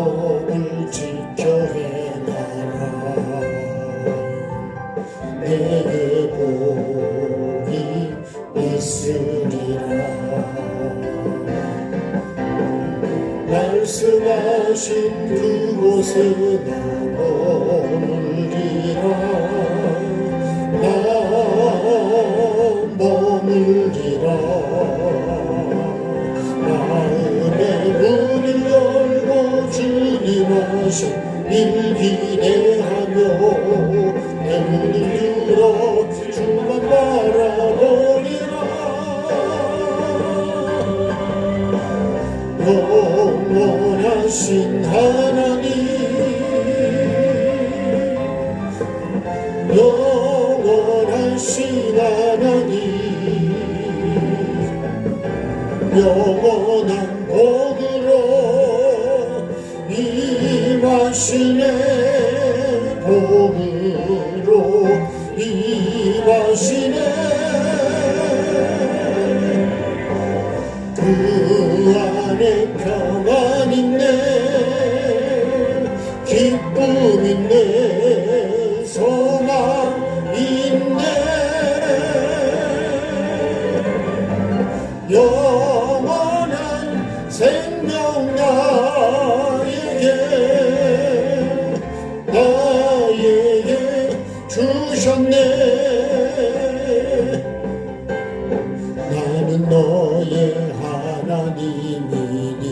법을 지켜 행하라. 내게 복이 있으리라. 말씀하신 그곳에 나 머물리라. 나 머물리라. 마음의 문을 열고 주님 하신 일 기대하며 내 문을 열어 주만 바라보리라. 영원하신 하나님, 영원하신 하나님, 영원한 복으로 임하시네. 복으로 임하시네. 그 안에 평안 있네. 기쁨 있네. 소망 있네. 영원한 생명 나에게 주셨네. 나는 너의 하나님이니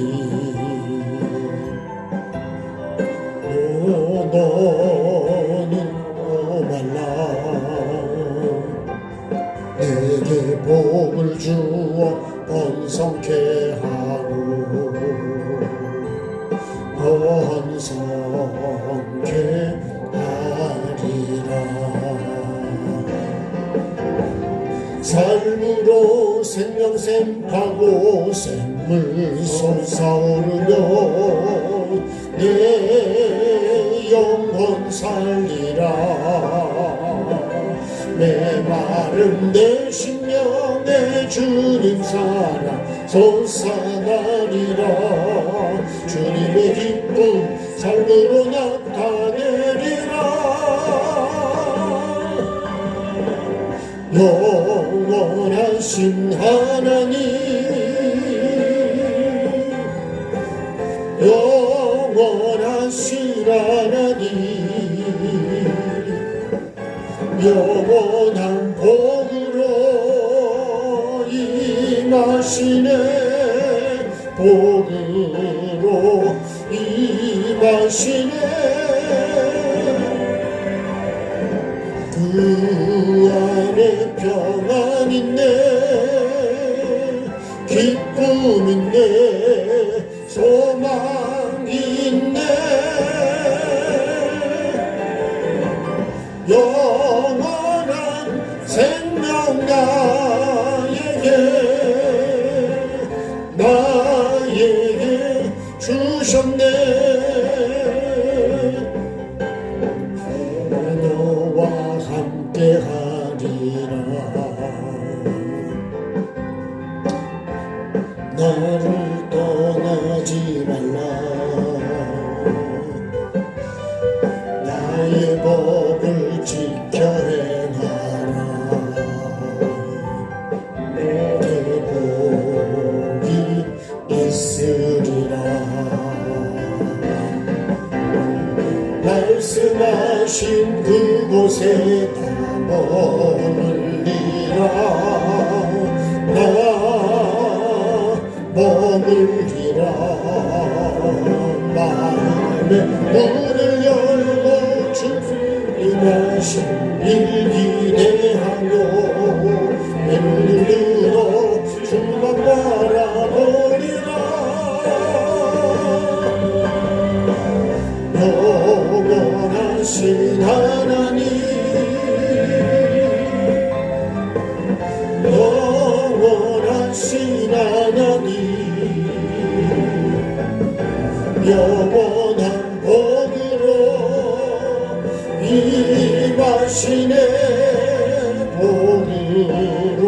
너는 오말라. 내게 복을 주어 번성케 하고 번성케 하리라. 삶으로 생명샘하고 샘물 솟아오르며 내 영혼 살리라. 메마른 내 심령에 주님 사랑 솟아나리라. 주님의 기쁨 삶으로 나타내리라. 영원하신 하나님, 영원하신 하나님, 영원한 복으로 임하시네. 복으로 임하시네. 그 안에 평안 있네. 기쁨 있네. 소망 있네. 영원한 생명 나에게 주셨네. 너와 함께 하리라. 나를 떠나지 말라. 나의 법을 지켜 행하라. 내게 복이 있으리라. 말씀하신 그곳에 다 머물리라. 나 머물리라. 마음의 문을 열고 주님 하신 일 기대하며 내 문을 열어 주만 바라보리라. 영원하신 하나님, 영원하신 하나님, 영원한 복으로 임하시네. 복으로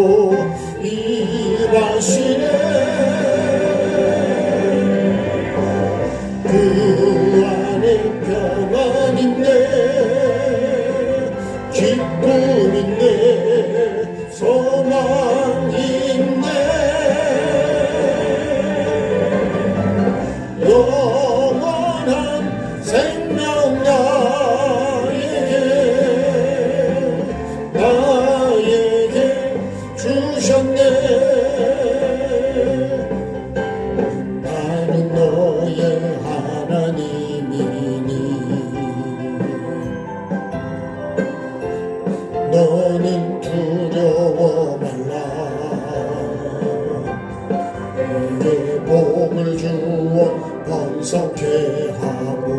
임하시네. 그 평안 있네 기쁨 있네 소망 있네 영원한 생명 나에게 주셨네 나는 너의 하나님이니 너는 두려워 말라 내게 복을 주어 번성케 하고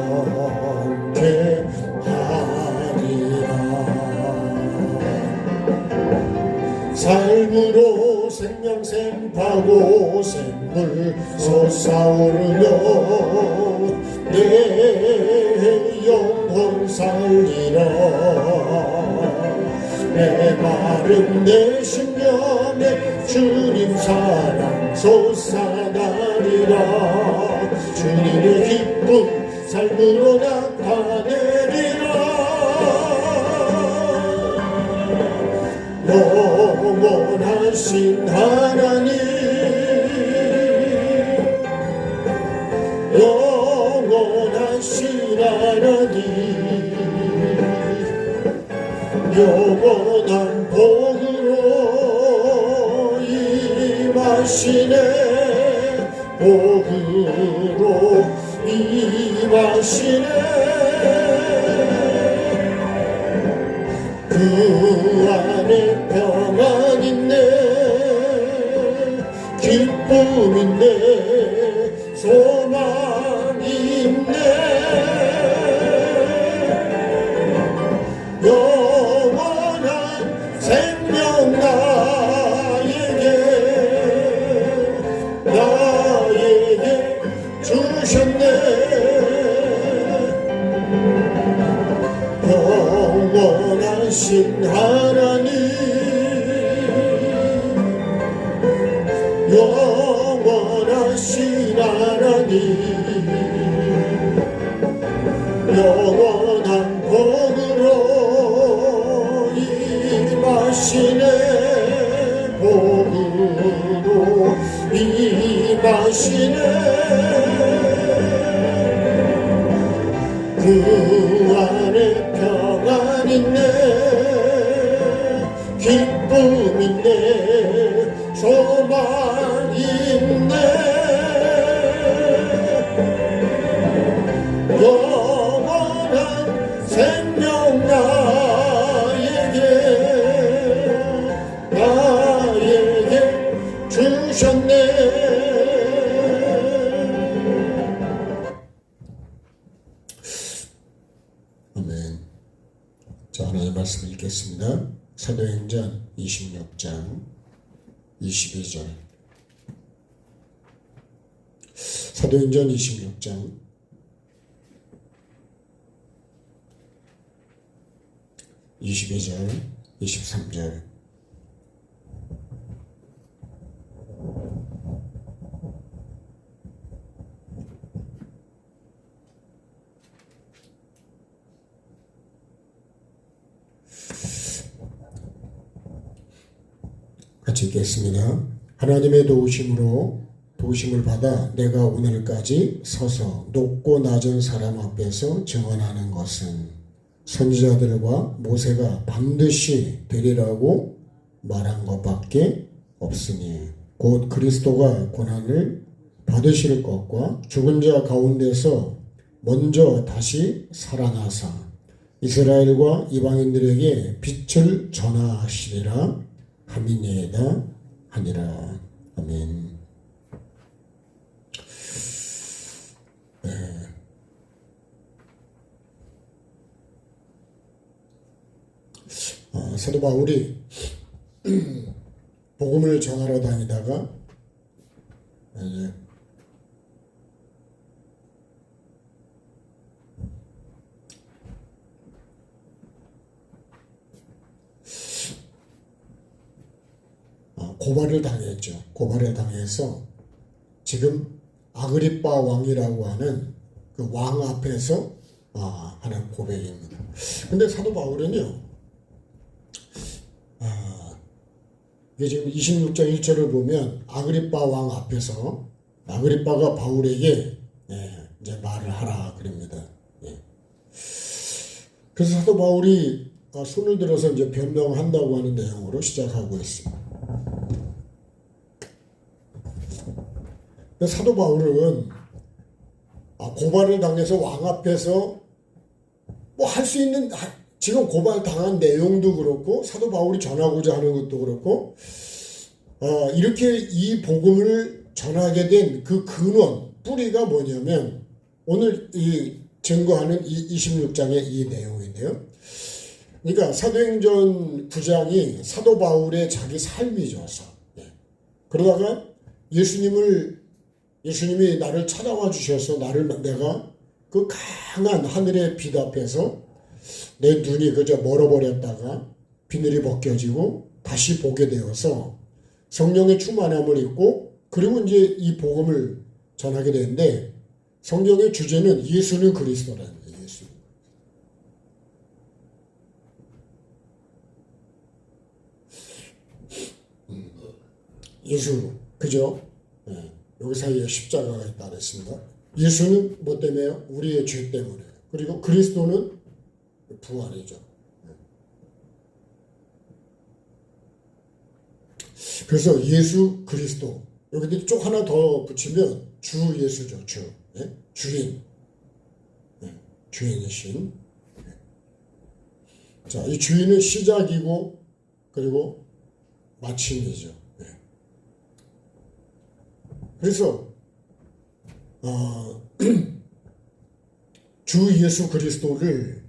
번성케 하리라 삶으로 생명샘 파고 샘물 솟아오르며 내 영혼 살리라 내 마름 내 신념에 주님 사랑 솟아나리라 주님의 기쁨 삶으로 나타내리라 영원하신 하나님 영원하신 하나님 영원한 복으로 임하시네 복으로 임하시네 그 안에 평안 있네 기쁨 있네 소망 있네 영원한 생명 나에게 주셨네 영원하신 하나님 영원하신 하나님 영원한 복으로 임하시네 복으로 임하시네 그 안에 평안 있네 기쁨 있네 소망 있네 영원한 생명 나에게 주셨네 아멘. 자, 하나님의 말씀 읽겠습니다. 사도행전 26장 22절 사도행전 26장 22절 23절 같이 읽겠습니다. 하나님의 도우심을 받아 내가 오늘까지 서서 높고 낮은 사람 앞에서 증언하는 것은 선지자들과 모세가 반드시 되리라고 말한 것밖에 없으니 곧 그리스도가 고난을 받으실 것과 죽은 자 가운데서 먼저 다시 살아나사 이스라엘과 이방인들에게 빛을 전하시리라 함이니이다 하니라. 아멘. 사도 바울이 복음을 전하러 다니다가 고발을 당했죠. 고발을 당해서 지금 아그리빠 왕이라고 하는 그 왕 앞에서 하는 고백입니다. 근데 사도 바울은요, 이게 지금 26장 1절을 보면 아그리빠 왕 앞에서 아그리빠가 바울에게 이제 말을 하라 그럽니다. 그래서 사도 바울이 손을 들어서 이제 변명한다고 하는 내용으로 시작하고 있습니다. 사도 바울은 고발을 당해서 왕 앞에서 뭐 할 수 있는, 지금 고발 당한 내용도 그렇고 사도 바울이 전하고자 하는 것도 그렇고 이렇게 이 복음을 전하게 된 그 근원, 뿌리가 뭐냐면 오늘 이 증거하는 26장의 이 내용인데요. 그러니까 사도행전 9장이 사도 바울의 자기 삶이죠. 그러다가 예수님이 나를 찾아와 주셔서 내가 그 강한 하늘의 빛 앞에서 내 눈이 그저 멀어버렸다가 비늘이 벗겨지고 다시 보게 되어서 성령의 충만함을 입고 그리고 이제 이 복음을 전하게 되는데 성경의 주제는 예수는 그리스도라는 거예요. 예수, 그죠? 여기 사이에 십자가가 있다 그랬습니다. 예수는 뭐 때문에요? 우리의 죄 때문에. 그리고 그리스도는 부활이죠. 그래서 예수 그리스도, 여기 쪽 하나 더 붙이면 주 예수죠. 주인, 주인이신. 자, 이 주인은 시작이고 그리고 마침이죠. 그래서 주 예수 그리스도를,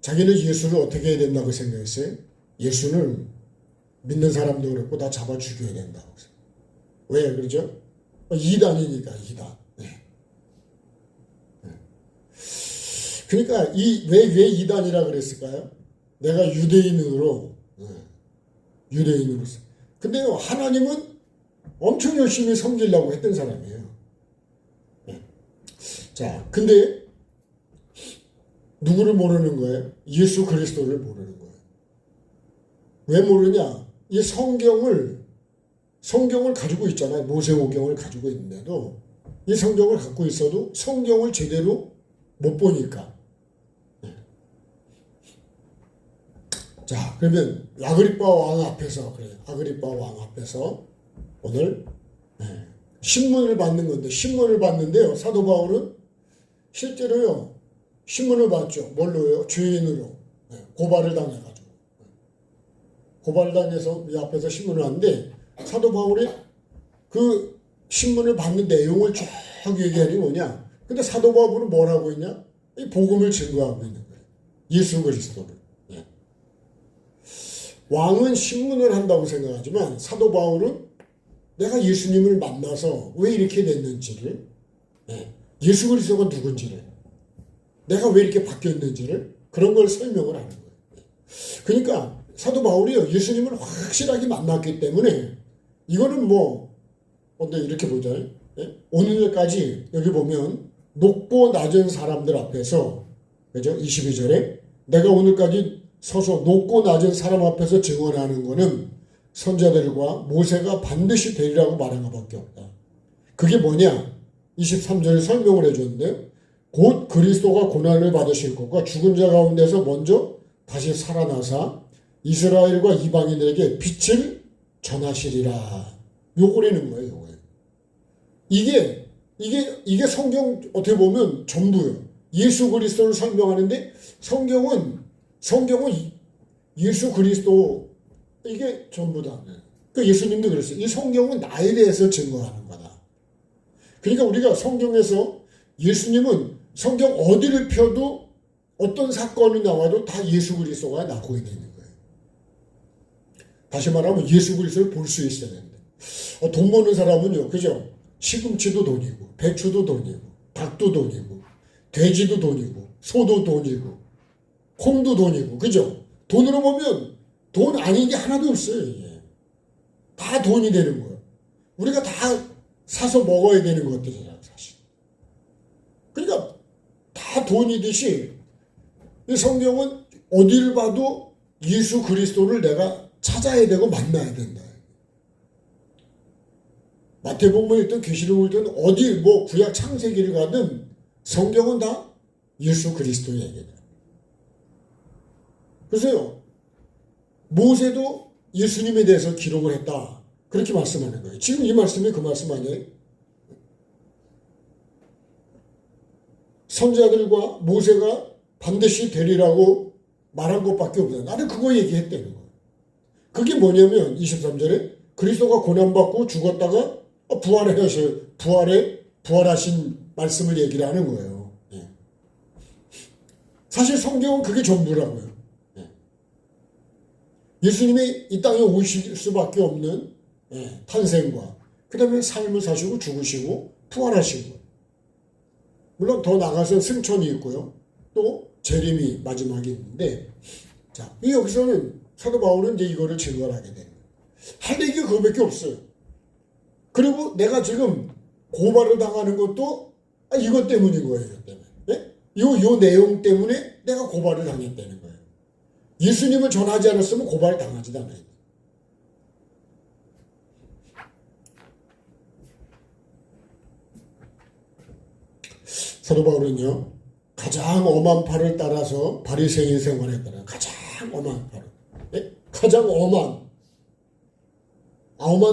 자기는 예수를 어떻게 해야 된다고 생각했어요? 예수는 믿는 사람도 그렇고 다 잡아 죽여야 된다고. 왜 그러죠? 이단이니까, 이단. 그러니까 왜 이단이라 그랬을까요? 내가 유대인으로서. 근데요, 하나님은 엄청 열심히 섬기려고 했던 사람이에요. 자, 근데 누구를 모르는 거예요? 예수 그리스도를 모르는 거예요. 왜 모르냐? 이 성경을 가지고 있잖아요. 모세오경을 가지고 있는데도 이 성경을 갖고 있어도 성경을 제대로 못 보니까. 자, 그러면 아그리빠 왕 앞에서 오늘 신문을 받는 건데, 신문을 받는데요, 사도 바울은 실제로요 신문을 받죠. 뭘로요? 죄인으로 고발을 당해가지고 고발을 당해서 이 앞에서 신문을 하는데, 사도 바울이 그 신문을 받는 내용을 쭉 얘기하니 뭐냐? 근데 사도 바울은 뭘 하고 있냐? 이 복음을 증거하고 있는 거예요. 예수 그리스도를. 왕은 신문을 한다고 생각하지만 사도 바울은 내가 예수님을 만나서 왜 이렇게 됐는지를, 예수 그리스도가 누군지를, 내가 왜 이렇게 바뀌었는지를, 그런 걸 설명을 하는 거예요. 그러니까 사도 바울이요, 예수님을 확실하게 만났기 때문에 이거는 근데 이렇게 보잖아요. 오늘까지 여기 보면 높고 낮은 사람들 앞에서, 그죠? 22절에 내가 오늘까지 서서 높고 낮은 사람 앞에서 증언하는 거는 선자들과 모세가 반드시 되리라고 말한 것밖에 없다. 그게 뭐냐? 23절에 설명을 해줬는데, 곧 그리스도가 고난을 받으실 것과 죽은 자 가운데서 먼저 다시 살아나사 이스라엘과 이방인들에게 빛을 전하시리라. 요거라는 거예요. 요거. 이게 성경 어떻게 보면 전부예요. 예수 그리스도를 설명하는데 성경은 예수 그리스도, 이게 전부다. 그 예수님도 그랬어요. 이 성경은 나에 대해서 증거하는 거다. 그러니까 우리가 성경에서 예수님은 성경 어디를 펴도 어떤 사건이 나와도 다 예수 그리스도가 낳고 있는 거예요. 다시 말하면 예수 그리스도를 볼 수 있어야 되는데, 돈 버는 사람은요, 그죠? 시금치도 돈이고, 배추도 돈이고, 닭도 돈이고, 돼지도 돈이고, 소도 돈이고, 콩도 돈이고, 그죠? 돈으로 보면 돈 아닌 게 하나도 없어요. 이게. 다 돈이 되는 거예요. 우리가 다 사서 먹어야 되는 것들이잖아, 사실. 그러니까 다 돈이듯이 이 성경은 어딜 봐도 예수 그리스도를 내가 찾아야 되고 만나야 된다. 마태복음에 있든 계시록에 있든 어디 뭐 구약 창세기를 가든 성경은 다 예수 그리스도 얘기다. 그래서요, 모세도 예수님에 대해서 기록을 했다. 그렇게 말씀하는 거예요. 지금 이 말씀이 그 말씀 아니에요? 선자들과 모세가 반드시 되리라고 말한 것밖에 없어요. 나는 그거 얘기했다는 거예요. 그게 뭐냐면 23절에 그리스도가 고난받고 죽었다가 부활하신 말씀을 얘기를 하는 거예요. 예. 사실 성경은 그게 전부라고요. 예. 예수님이 이 땅에 오실 수밖에 없는 탄생과 그 다음에 삶을 사시고 죽으시고 부활하시고, 물론 더 나가서 승천이 있고요. 또 재림이 마지막에 있는데, 자, 여기서는 사도 바울은 이제 이거를 증거를 하게 됩니다. 할 얘기가 그거밖에 없어요. 그리고 내가 지금 고발을 당하는 것도 이것 때문인 거예요. 이것 때문에. 예? 요 내용 때문에 내가 고발을 당했다는 거예요. 예수님을 전하지 않았으면 고발을 당하지도 않아요. 사도 바울은요, 가장 엄한 팔을 따라서 바리새인 생활했다는, 가장 엄한 팔을, 예? 가장 엄한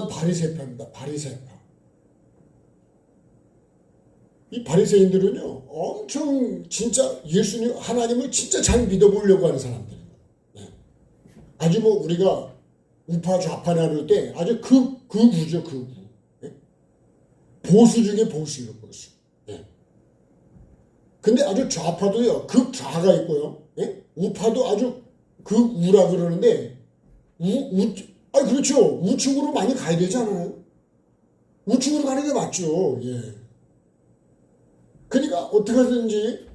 바리새파입니다. 바리새파. 이 바리새인들은요, 엄청 진짜 예수님, 하나님을 진짜 잘 믿어보려고 하는 사람들이에요. 예. 아주 뭐 우리가 우파 좌파 나눌 때 아주 극우죠, 극우. 예? 보수 중에 보수예요, 보수. 예. 근데 아주 좌파도요, 극좌가 있고요. 예? 우파도 아주 극우라 그러는데, 그렇죠. 우측으로 많이 가야 되지 않아요? 우측으로 가는 게 맞죠. 예. 그러니까 어떻게 하든지,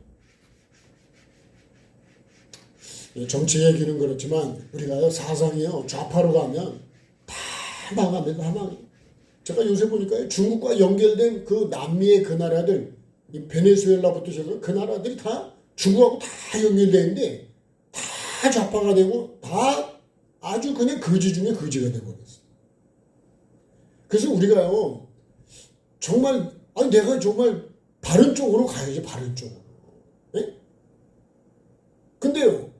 정치 얘기는 그렇지만 우리가 사상이요, 좌파로 가면 다 망합니다. 다 망해요. 제가 요새 보니까 중국과 연결된 그 남미의 그 나라들, 이 베네수엘라부터 시작해서 그 나라들이 다 중국하고 다 연결되는데 다 좌파가 되고 다 아주 그냥 거지 중에 거지가 되어버렸어요. 그래서 우리가요, 정말, 내가 정말 바른 쪽으로 가야지, 바른 쪽으로. 예? 근데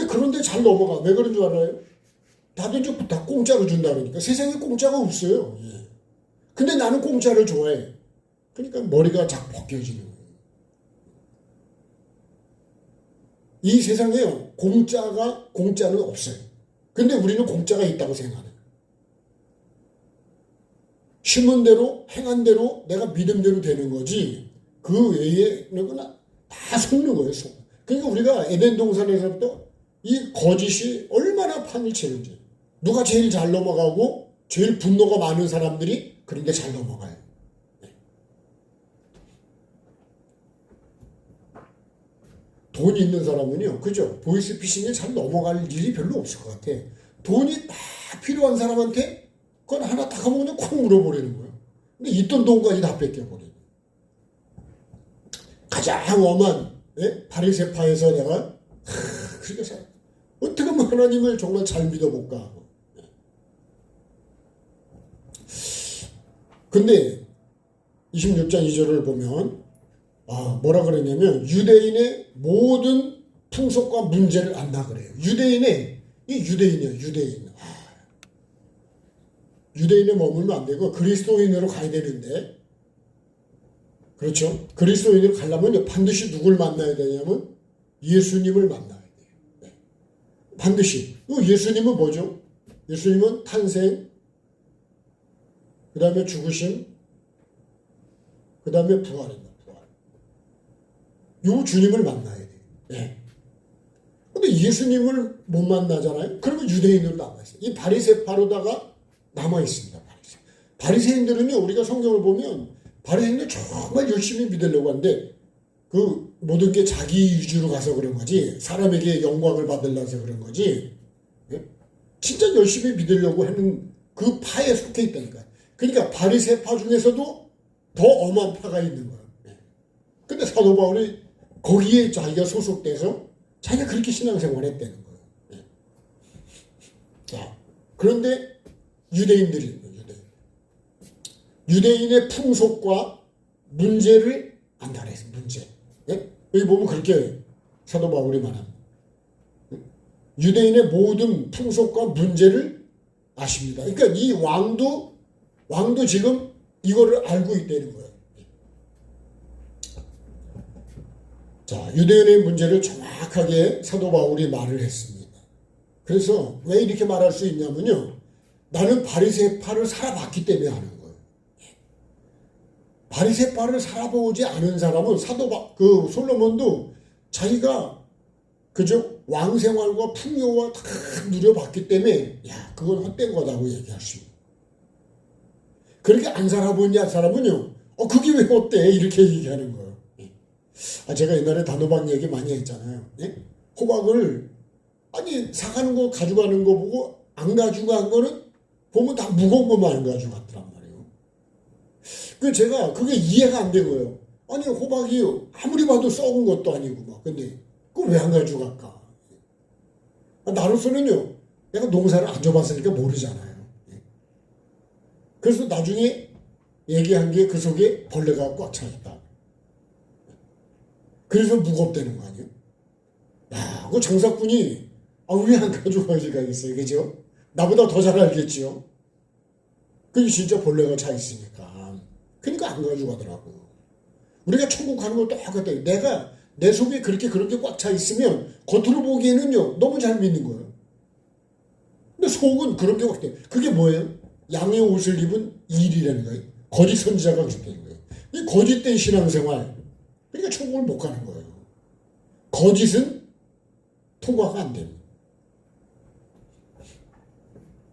그런데 잘 넘어가. 왜 그런 줄 알아요? 다들 다 공짜로 준다 그러니까. 세상에 공짜가 없어요. 예. 근데 나는 공짜를 좋아해. 그러니까 머리가 자꾸 벗겨지는 거예요. 이 세상에 공짜는 없어요. 근데 우리는 공짜가 있다고 생각해요. 심은 대로, 행한 대로, 내가 믿음대로 되는 거지, 그 외에는 다 속는 거예요, 속. 그러니까 우리가 에덴 동산에서부터 이 거짓이 얼마나 판을 치는지, 누가 제일 잘 넘어가고, 제일 분노가 많은 사람들이 그런데 잘 넘어가요. 네. 돈이 있는 사람은요, 그죠? 보이스피싱에 잘 넘어갈 일이 별로 없을 것 같아. 돈이 다 필요한 사람한테 그건 하나 다 가면 그냥 콱 물어버리는 거예요. 근데 있던 돈까지 다 뺏겨버리는 거예요. 가장 엄한 바리새파에서 내가 그렇게 살아. 어떻게 하면 하나님을 정말 잘 믿어볼까. 근데 26장 2절을 보면 뭐라 그러냐면 유대인의 모든 풍속과 문제를 안다 그래요. 유대인이에요. 유대인. 유대인에 머물면 안 되고 그리스도인으로 가야 되는데, 그렇죠? 그리스도인으로 가려면 반드시 누굴 만나야 되냐면 예수님을 만나야 돼요. 네. 반드시. 예수님은 뭐죠? 예수님은 탄생, 그 다음에 죽으심, 그 다음에 부활입니다. 부활. 요 주님을 만나야 돼요. 네. 근데 예수님을 못 만나잖아요? 그러면 유대인으로 남아있어요. 이 바리새파로다가 남아있습니다. 바리새인들은요, 우리가 성경을 보면 바리새인들 정말 열심히 믿으려고 하는데 그 모든 게 자기 위주로 가서 그런 거지, 사람에게 영광을 받으려서 그런 거지, 진짜 열심히 믿으려고 하는 그 파에 속해 있다니까. 그러니까 바리새파 중에서도 더 엄한 파가 있는 거예요. 근데 사도 바울이 거기에 자기가 소속돼서 자기가 그렇게 신앙생활 했다는 거예요. 자, 그런데 유대인들이 유대인의 풍속과 문제를 안다 그랬어. 문제. 여기 보면 그렇게 사도 바울이 말합니다. 유대인의 모든 풍속과 문제를 아십니다. 그러니까 이 왕도 지금 이거를 알고 있다는 거예요. 자, 유대인의 문제를 정확하게 사도 바울이 말을 했습니다. 그래서 왜 이렇게 말할 수 있냐면요. 나는 바리새파를 살아봤기 때문에 하는 거예요. 바리새파를 살아보지 않은 사람은 솔로몬도 자기가 그저 왕생활과 풍요와 다 누려봤기 때문에 야 그건 헛된 거다고 얘기할 수 있어요. 그렇게 안 살아본 사람은요. 그게 왜 헛돼 이렇게 얘기하는 거예요. 제가 옛날에 단호박 얘기 많이 했잖아요. 호박을 사가는 거 가져가는 거 보고 안 가져간 거는 보면 다 무거운 것만 안 가져갔더란 말이에요. 그 제가 그게 이해가 안 되고요. 호박이 아무리 봐도 썩은 것도 아니고 막 근데 그걸 왜 안 가져갈까? 나로서는요. 내가 농사를 안 줘봤으니까 모르잖아요. 그래서 나중에 얘기한 게 그 속에 벌레가 꽉 차 있다. 그래서 무겁다는 거 아니에요? 야, 그 장사꾼이 왜 안 가져가겠어요, 그죠? 나보다 더 잘 알겠지요. 그게 진짜 벌레가 차 있으니까. 그러니까 안 가져가더라고요. 우리가 천국 가는 거 똑같아요. 내 속에 그렇게 꽉 차 있으면 겉으로 보기에는요 너무 잘 믿는 거예요. 근데 속은 그런 게 확 돼. 그게 뭐예요? 양의 옷을 입은 일이라는 거예요. 거짓 선지자가 그랬다는 거예요. 이 거짓된 신앙생활. 그러니까 천국을 못 가는 거예요. 거짓은 통과가 안 됩니다.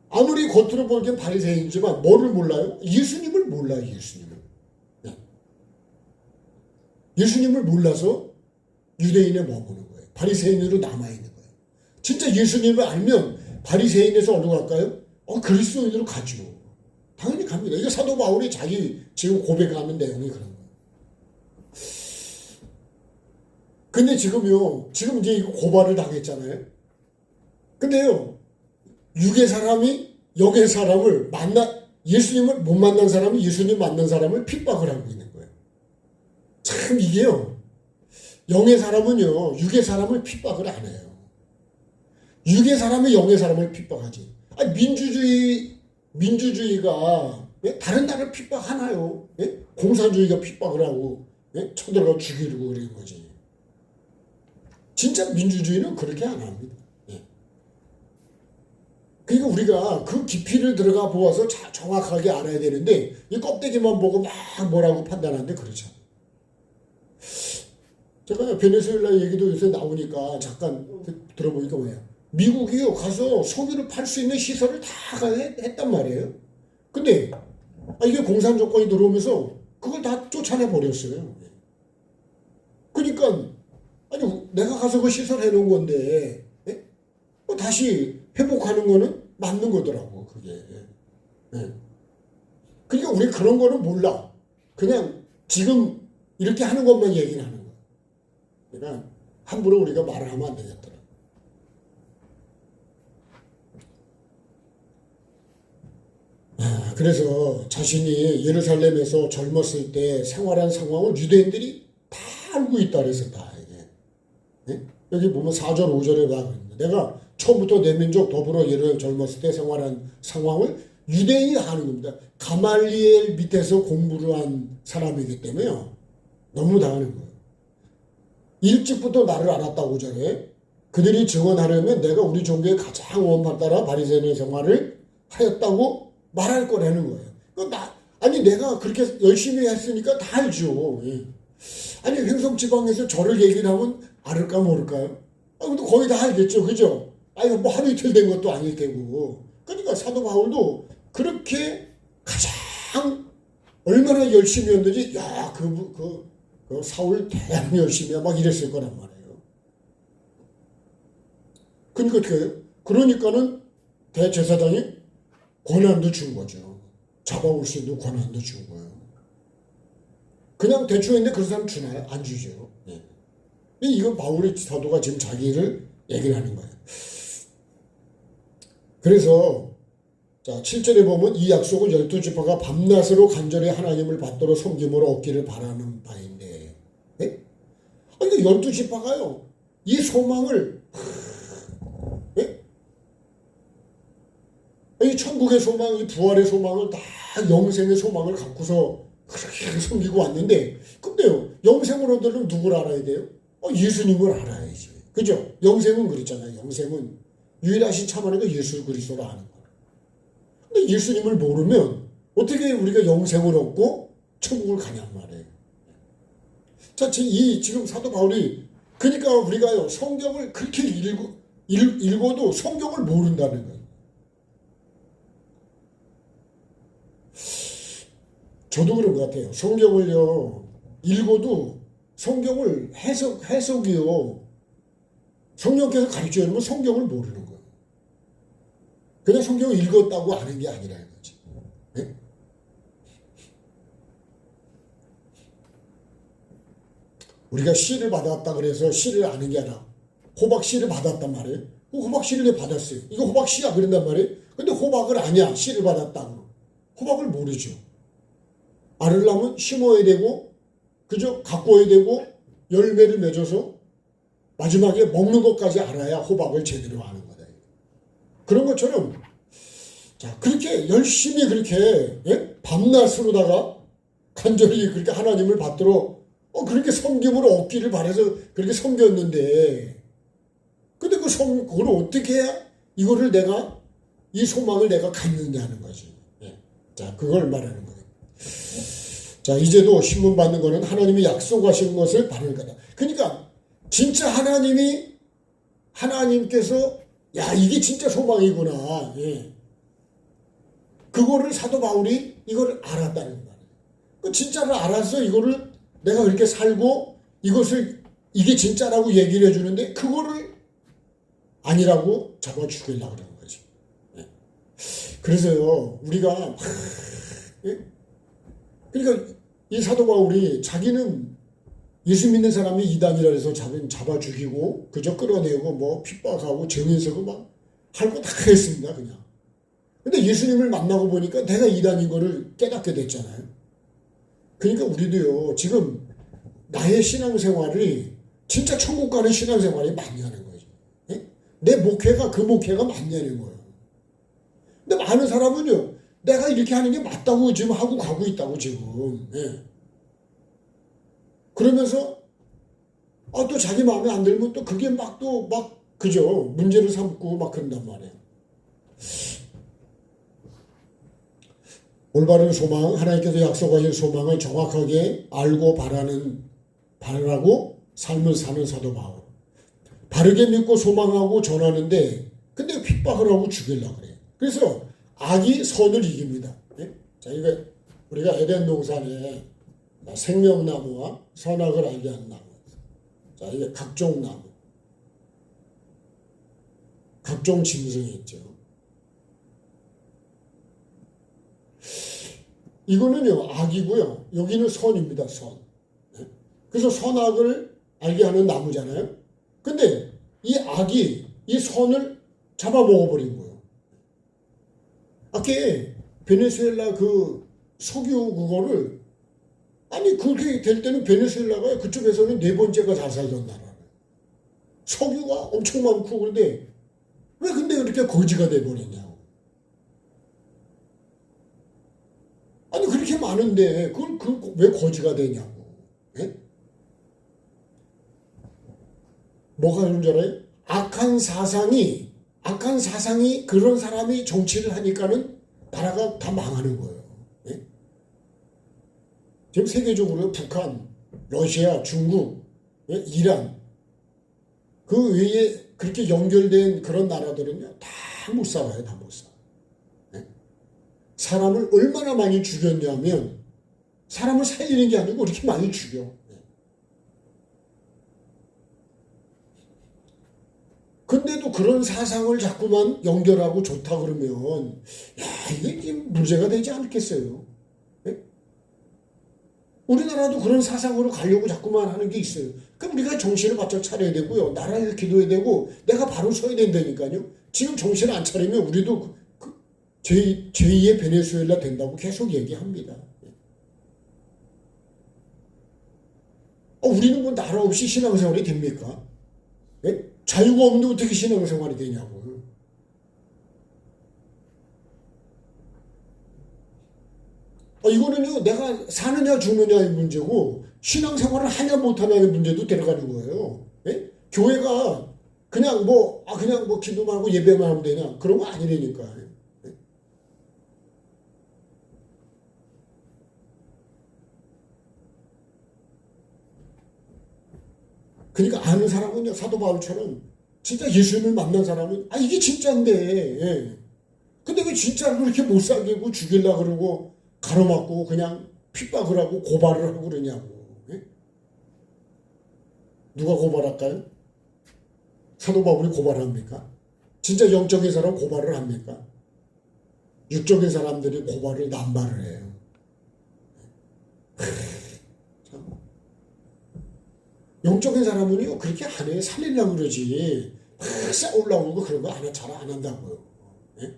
아무리 겉으로 보기엔 바리새인이지만 뭐를 몰라요? 예수님을 몰라요. 예수님을. 예수님을 몰라서 유대인에 머무는 거예요. 바리새인으로 남아있는 거예요. 진짜 예수님을 알면 바리새인에서 어디로 갈까요? 그리스도인으로 가죠. 당연히 갑니다. 이거 사도 바울이 자기 지금 고백하는 내용이 그런 거예요. 근데 지금 이제 이거 고발을 당했잖아요. 근데요, 육의 사람이 영의 사람을 예수님을 못 만난 사람이 예수님 만난 사람을 핍박을 하고 있는 거예요. 참 이게요. 영의 사람은요, 육의 사람을 핍박을 안 해요. 육의 사람이 영의 사람을 핍박하지. 민주주의가 다른 나라를 핍박하나요? 공산주의가 핍박을 하고 쳐들어가 죽이려고 그러는 거지. 진짜 민주주의는 그렇게 안 합니다. 그러니까 우리가 그 깊이를 들어가 보아서 정확하게 알아야 되는데 이 껍데기만 보고 막 뭐라고 판단하는데 그렇죠. 제가 베네수엘라 얘기도 요새 나오니까 잠깐 들어보니까 뭐예요? 미국이요 가서 석유를 팔 수 있는 시설을 다 했단 말이에요. 근데 이게 공산 정권이 들어오면서 그걸 다 쫓아내 버렸어요. 그러니까 내가 가서 그 시설 해놓은 건데 다시 회복하는 거는 맞는 거더라고 그게. 그러니까 우리 그런 거는 몰라. 그냥 지금 이렇게 하는 것만 얘기는 하는 거야. 그러니까 함부로 우리가 말을 하면 안 되겠더라. 그래서 자신이 예루살렘에서 젊었을 때 생활한 상황을 유대인들이 다 알고 있다 그래서 다 이게. 여기 보면 4절 5절에 나옵니다. 내가 처음부터 내 민족 더불어 예루살렘 젊었을 때 생활한 상황을 유대인이 아는 겁니다. 가말리엘 밑에서 공부를 한 사람이기 때문에요. 너무 다 아는 거예요. 일찍부터 나를 알았다고 5절에 그들이 증언하려면 내가 우리 종교의 가장 원판 따라 바리새인의 생활을 하였다고 말할 거라는 거예요. 내가 그렇게 열심히 했으니까 다 알죠. 횡성지방에서 저를 얘기를 하면 알을까 모를까요? 근데 거의 다 알겠죠. 그죠? 뭐 하루 이틀 된 것도 아닐 테고. 그러니까 사도 바울도 그렇게 가장 얼마나 열심히 했는지, 그 사울 대단히 열심히 막 이랬을 거란 말이에요. 그러니까는 대제사장이 권한도 준 거죠. 잡아올 수 있는 권한도 준 거예요. 그냥 대충 했는데 그런 사람 주나요? 안 주죠. 네. 이건 바울의 사도가 지금 자기를 얘기를 하는 거예요. 그래서 자 7절에 보면 이 약속은 12지파가 밤낮으로 간절히 하나님을 받도록 섬김으로 얻기를 바라는 바인데, 네? 아니 12지파가요 이 소망을, 네? 이 천국의 소망, 이 부활의 소망을 다 영생의 소망을 갖고서 그렇게 섬기고 왔는데, 근데요 영생으로 들으면 누구를 알아야 돼요? 예수님을 알아야지. 그죠? 영생은 그랬잖아요. 영생은 유일하신 참 하나님과 예수 그리스도를 아는 거예요. 근데 예수님을 모르면 어떻게 우리가 영생을 얻고 천국을 가냔 말이에요. 자, 지금 사도 바울이, 그러니까 우리가요 성경을 그렇게 읽어도 성경을 모른다는 거예요. 저도 그런 것 같아요. 성경을요 읽어도 성경을 해석이요 성령께서 가르쳐 주면 성경을 모르는 거예요. 그냥 성경을 읽었다고 아는 게 아니라는 거지. 네? 우리가 씨를 받았다 그래서 씨를 아는 게 아니라 호박 씨를 받았단 말이에요. 호박 씨를 왜 받았어요? 이거 호박 씨야 그런단 말이에요. 근데 호박을 아냐? 씨를 받았다고. 호박을 모르죠. 알으려면 심어야 되고, 그죠? 가꿔야 되고, 열매를 맺어서 마지막에 먹는 것까지 알아야 호박을 제대로 아는 거다. 그런 것처럼, 자, 그렇게 열심히 그렇게, 예? 밤낮으로다가 간절히 그렇게 하나님을 받도록, 그렇게 섬김으로 얻기를 바라서 그렇게 섬겼는데, 근데 그걸 어떻게 해야 이거를 이 소망을 내가 갖느냐는 거지. 예. 자, 그걸 말하는 거예요. 자, 이제도 신문 받는 거는 하나님이 약속하신 것을 바르는 거다. 그러니까 진짜 하나님께서 야 이게 진짜 소망이구나. 예. 그거를 사도 바울이 이걸 알았다는 거예요. 그 진짜를 알아서 이거를 내가 그렇게 살고 이게 진짜라고 얘기를 해주는데 그거를 아니라고 잡아 죽이려고 그러는 거지. 예. 그래서요 우리가 예? 그러니까 이 사도 바울이 자기는 예수 믿는 사람이 이단이라 해서 잡아 죽이고 그저 끌어내고 뭐 핍박하고 증인서고 막 할 거 다 했습니다 그냥. 근데 예수님을 만나고 보니까 내가 이단인 거를 깨닫게 됐잖아요. 그러니까 우리도요 지금 나의 신앙생활이 진짜 천국 가는 신앙생활이 맞냐는 거죠. 예? 내 목회가 그 목회가 맞냐는 거예요. 근데 많은 사람은요 내가 이렇게 하는 게 맞다고 지금 하고 가고 있다고 지금. 예. 그러면서 또 자기 마음에 안 들면 또 그게 그죠 문제를 삼고 막 그런단 말이에요. 올바른 소망, 하나님께서 약속하신 소망을 정확하게 알고 바라고 삶을 사는 사도 바울. 바르게 믿고 소망하고 전하는데 근데 핍박을 하고 죽이려고 그래요. 그래서 악이 선을 이깁니다. 예? 자, 이거 우리가 에덴 동산에 생명나무와 선악을 알게 하는 나무. 자, 이게 각종 나무. 각종 짐승이 있죠. 이거는요, 악이고요. 여기는 선입니다, 선. 예? 그래서 선악을 알게 하는 나무잖아요. 근데 이 악이 이 선을 잡아먹어버린 거예요. 아까 베네수엘라 그 석유 그거를 아니 그렇게 될 때는 베네수엘라가 그쪽에서는 네 번째가 잘 살던 나라예요. 석유가 엄청 많고 그런데 왜 근데 그렇게 거지가 돼버렸냐고. 아니 그렇게 많은데 그걸 왜 거지가 되냐고. 예? 뭐가 그런 줄 알아요? 악한 사상이 그런 사람이 정치를 하니까는 나라가 다 망하는 거예요. 예? 지금 세계적으로 북한, 러시아, 중국, 예? 이란 그 외에 그렇게 연결된 그런 나라들은요 다 못 살아요. 다 못 살아. 예? 사람을 얼마나 많이 죽였냐면 사람을 살리는 게 아니고 이렇게 많이 죽여. 근데도 그런 사상을 자꾸만 연결하고 좋다 그러면 야 이게 지금 문제가 되지 않겠어요? 예? 우리나라도 그런 사상으로 가려고 자꾸만 하는 게 있어요. 그럼 우리가 정신을 바짝 차려야 되고요. 나라를 기도해야 되고 내가 바로 서야 된다니까요. 지금 정신을 안 차리면 우리도 제2의 베네수엘라 된다고 계속 얘기합니다. 우리는 뭐 나라 없이 신앙생활이 됩니까? 예? 자유가 없는데 어떻게 신앙생활이 되냐고. 이거는요, 내가 사느냐 죽느냐의 문제고, 신앙생활을 하냐 못하냐의 문제도 들어가는 거예요. 예? 교회가 그냥 그냥 기도만 하고 예배만 하면 되냐? 그런 거 아니라니까. 예? 그러니까 아는 사람은요, 사도 바울처럼 진짜 예수님을 만난 사람은, 이게 진짜인데, 예. 근데 왜 진짜로 그렇게 못 살게 죽이려고 그러고, 가로막고 그냥 핍박을 하고 고발을 하고 그러냐고. 예? 누가 고발할까요? 사도 바울이 고발합니까? 진짜 영적인 사람 고발을 합니까? 육적인 사람들이 고발을 남발을 해요. 참. 영적인 사람은요 그렇게 안 해. 살리려고 그러지 막 싸우려고 그러고 그런 거 잘 안 한다고요. 예?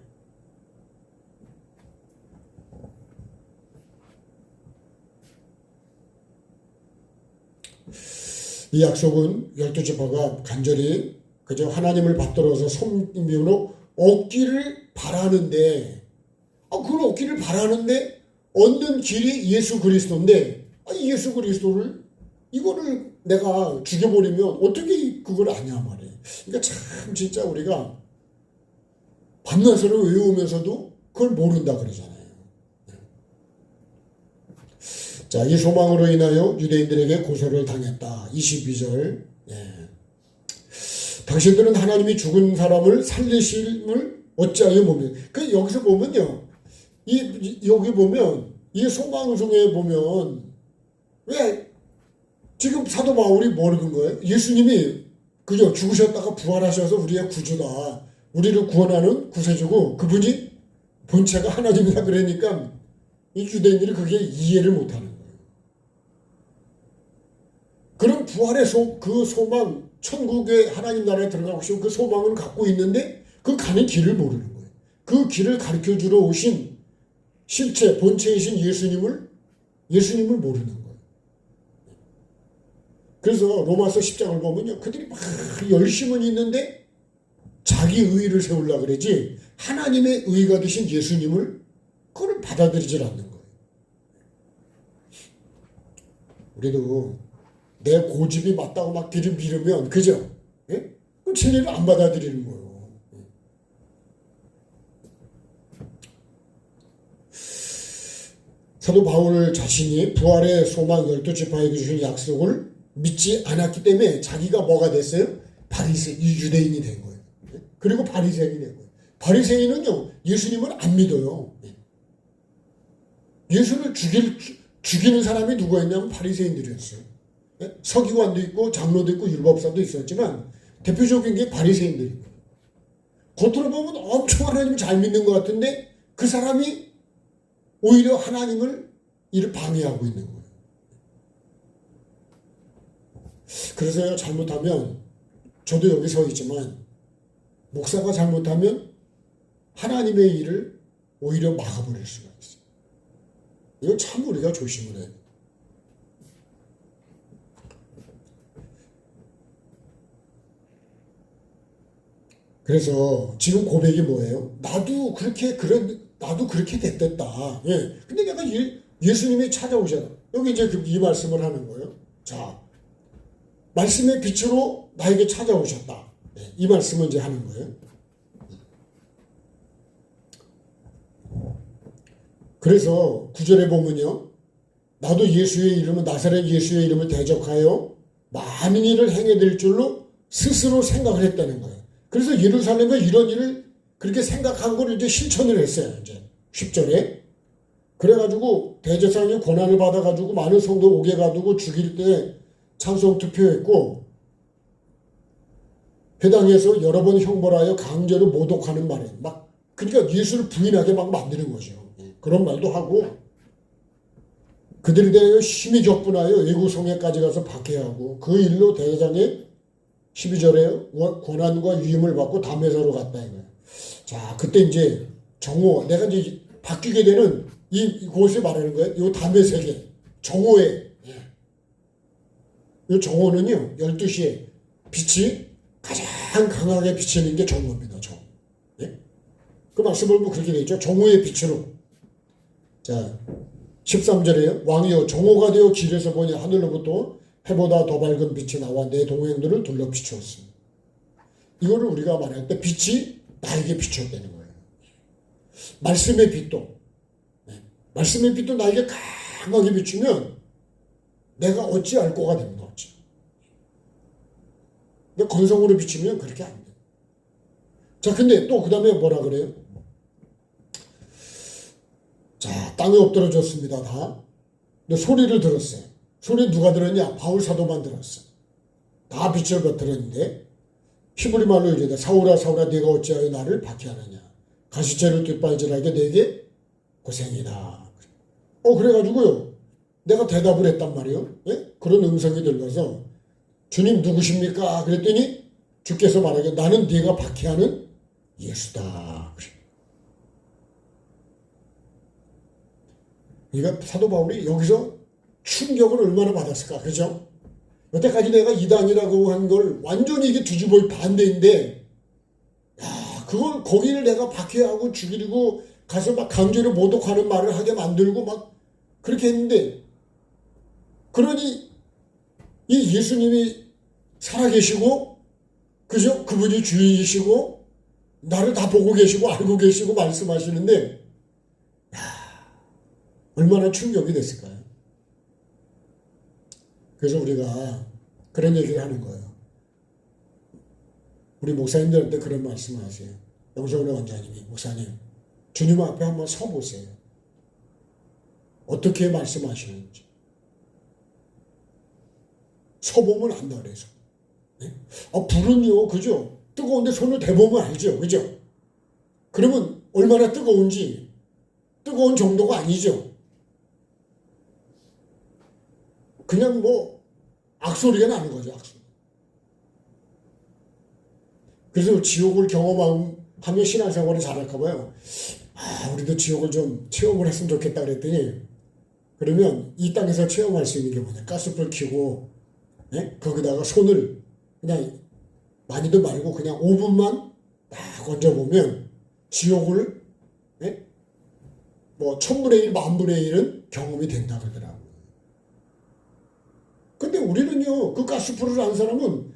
이 약속은 12지파가 간절히 그저 하나님을 받들어서 섬김으로 얻기를 바라는데, 그걸 얻기를 바라는데 얻는 길이 예수 그리스도인데, 이 예수 그리스도를 이거를 내가 죽여버리면 어떻게 그걸 아냐 말이에요. 그러니까 참 진짜 우리가 밤낮으로 외우면서도 그걸 모른다 그러잖아요. 자, 이 소망으로 인하여 유대인들에게 고소를 당했다. 22절. 예. 당신들은 하나님이 죽은 사람을 살리심을 어찌하여 보면, 여기서 보면요, 여기 보면 이 소망송에 보면 왜 지금 사도 바울이 모르는 거예요? 예수님이 그죠 죽으셨다가 부활하셔서 우리의 구주다, 우리를 구원하는 구세주고 그분이 본체가 하나님이다 그러니까 이 유대인들이 그게 이해를 못하는 거예요. 그런 부활의 그 소망, 천국의 하나님 나라에 들어가고 싶은 그 소망을 갖고 있는데 그 가는 길을 모르는 거예요. 그 길을 가르쳐주러 오신 실체, 본체이신 예수님을 모르는 거예요. 그래서 로마서 10장을 보면요, 그들이 막 열심은 있는데 자기 의의를 세우려고 그러지 하나님의 의가 되신 예수님을 그걸 받아들이질 않는 거예요. 우리도 내 고집이 맞다고 막 들이밀으면, 그죠? 예? 그럼 진리를 안 받아들이는 거예요. 사도 바울 자신이 부활의 소망 12지파에게 주신 약속을 믿지 않았기 때문에 자기가 뭐가 됐어요? 유대인이 된 거예요. 그리고 바리새인이 된 거예요. 바리새인은요, 예수님을 안 믿어요. 예수를 죽이는 사람이 누구였냐면 바리새인들이었어요. 서기관도 있고 장로도 있고 율법사도 있었지만 대표적인 게 바리새인들이에요. 겉으로 보면 엄청 하나님을 잘 믿는 것 같은데 그 사람이 오히려 하나님을 이를 방해하고 있는 거예요. 그래서 잘못하면, 저도 여기 서 있지만 목사가 잘못하면 하나님의 일을 오히려 막아버릴 수가 있어요. 이거 참 우리가 조심을 해야 돼요. 그래서 지금 고백이 뭐예요? 나도 그렇게 됐댔다. 예. 근데 내가 예수님이 찾아오잖아. 여기 이제 이 말씀을 하는 거예요. 자, 말씀의 빛으로 나에게 찾아오셨다. 예. 이 말씀을 이제 하는 거예요. 그래서 9절에 보면요, 나도 예수의 이름을, 나사렛 예수의 이름을 대적하여 많은 일을 행해드릴 줄로 스스로 생각을 했다는 거예요. 그래서 예루살렘에 이런 일을 그렇게 생각한 걸 이제 실천을 했어요. 이제 10절에. 그래가지고 대제사장이 권한을 받아가지고 많은 성도 5개 가두고 죽일 때 찬송 투표했고, 회당에서 여러 번 형벌하여 강제로 모독하는 말에 막 그러니까 예수를 부인하게 막 만드는 거죠. 그런 말도 하고 그들에 대하여 심히 적분하여 애구성에까지 가서 박해하고 그 일로 대제장의 12절에 권한과 위임을 받고 담에서로 갔다 이거예요. 자, 그때 이제 정오 내가 이제 바뀌게 되는 이곳을 말하는 거예요. 요 담의 세계 정오에 이 정오는요 12시에 빛이 가장 강하게 비치는 게 정오입니다. 정. 예? 그 말씀을 보면 그렇게 되어 있죠. 정오의 빛으로. 자 13절에요. 왕이여 정오가 되어 길에서 보니 하늘로부터 해보다 더 밝은 빛이 나와 내 동행들을 둘러 비추었습니다. 이거를 우리가 말할 때 빛이 나에게 비추었다는 거예요. 말씀의 빛도 말씀의 빛도 나에게 강하게 비추면 내가 어찌 알 거가 됩니다. 어찌. 근데 건성으로 비추면 그렇게 안 돼요. 자, 근데 또 그 다음에 뭐라 그래요? 자, 땅에 엎드러졌습니다. 다. 근데 소리를 들었어요. 소리 누가 들었냐? 바울 사도만 들었어요. 다 빛을 들었는데 히브리 말로 이르되 사울아 사울아 네가 어찌하여 나를 박해하느냐? 가시채를 뒷발질하게 내게 고생이다. 그래가지고요. 내가 대답을 했단 말이에요. 예? 그런 음성이 들려서 주님 누구십니까? 그랬더니 주께서 말하기를 나는 네가 박해하는 예수다. 그러니까 사도 바울이 여기서 충격을 얼마나 받았을까. 그죠? 여태까지 내가 이단이라고 한 걸 완전히 이게 뒤집어 반대인데 야, 그걸 거기를 내가 박해하고 죽이고 가서 막 강제로 모독하는 말을 하게 만들고 막 그렇게 했는데 그러니 이 예수님이 살아계시고 그죠? 그분이 주인이시고 나를 다 보고 계시고 알고 계시고 말씀하시는데 야, 얼마나 충격이 됐을까요? 그래서 우리가 그런 얘기를 하는 거예요. 우리 목사님들한테 그런 말씀을 하세요. 영성훈 원장님이 목사님 주님 앞에 한번 서보세요. 어떻게 말씀하시는지. 서보면 안다 그래서. 네? 불은요, 그죠? 뜨거운데 손을 대보면 알죠, 그죠? 그러면 얼마나 뜨거운지 뜨거운 정도가 아니죠. 그냥 뭐 악소리가 나는 거죠, 악소리. 그래서 지옥을 경험하면 신앙생활을 잘할까 봐요. 우리도 지옥을 좀 체험을 했으면 좋겠다 그랬더니 그러면 이 땅에서 체험할 수 있는 게 뭐냐? 가스불 켜고 거기다가 손을 그냥 많이도 말고 그냥 5분만 딱 얹어보면 지옥을 뭐 1000분의 1, 10,000분의 1은 경험이 된다 그러더라고요. 근데 우리는요, 그 가스불을 안 사람은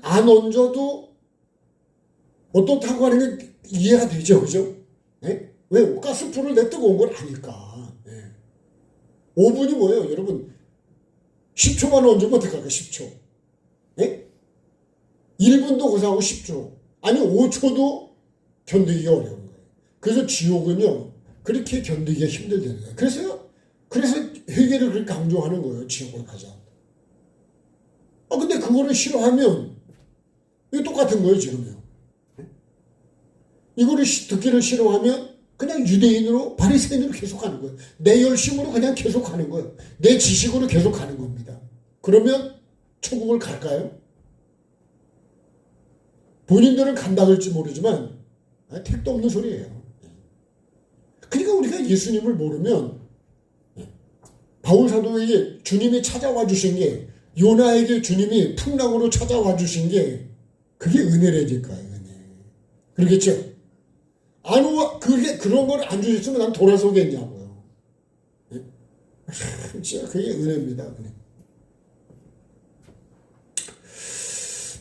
안 얹어도 어떻다고 하는 게 이해가 되죠, 그죠? 왜? 가스불을 내 뜨거운 걸 아니까. 5분이 뭐예요, 여러분? 10초만 얹으면 어떡할까, 10초. 1분도 고사하고 10초. 아니, 5초도 견디기가 어려운 거예요. 그래서 지옥은요, 그렇게 견디기가 힘들다는 거예요. 그래서 회개를 그렇게 강조하는 거예요, 지옥을 가자. 근데 그거를 싫어하면, 이거 똑같은 거예요, 지금요. 이거를 듣기를 싫어하면, 그냥 유대인으로, 바리새인으로 계속 가는 거예요. 내 열심으로 그냥 계속 가는 거예요. 내 지식으로 계속 가는 겁니다. 그러면 천국을 갈까요? 본인들은 간다 그럴지 모르지만 택도 없는 소리예요. 그러니까 우리가 예수님을 모르면 바울 사도에게 주님이 찾아와 주신 게 요나에게 주님이 풍랑으로 찾아와 주신 게 그게 은혜라질 거예요. 은혜. 그러겠죠? 그런 걸 안 주셨으면 난 돌아서겠냐고요. 진짜 그게 은혜입니다. 은혜.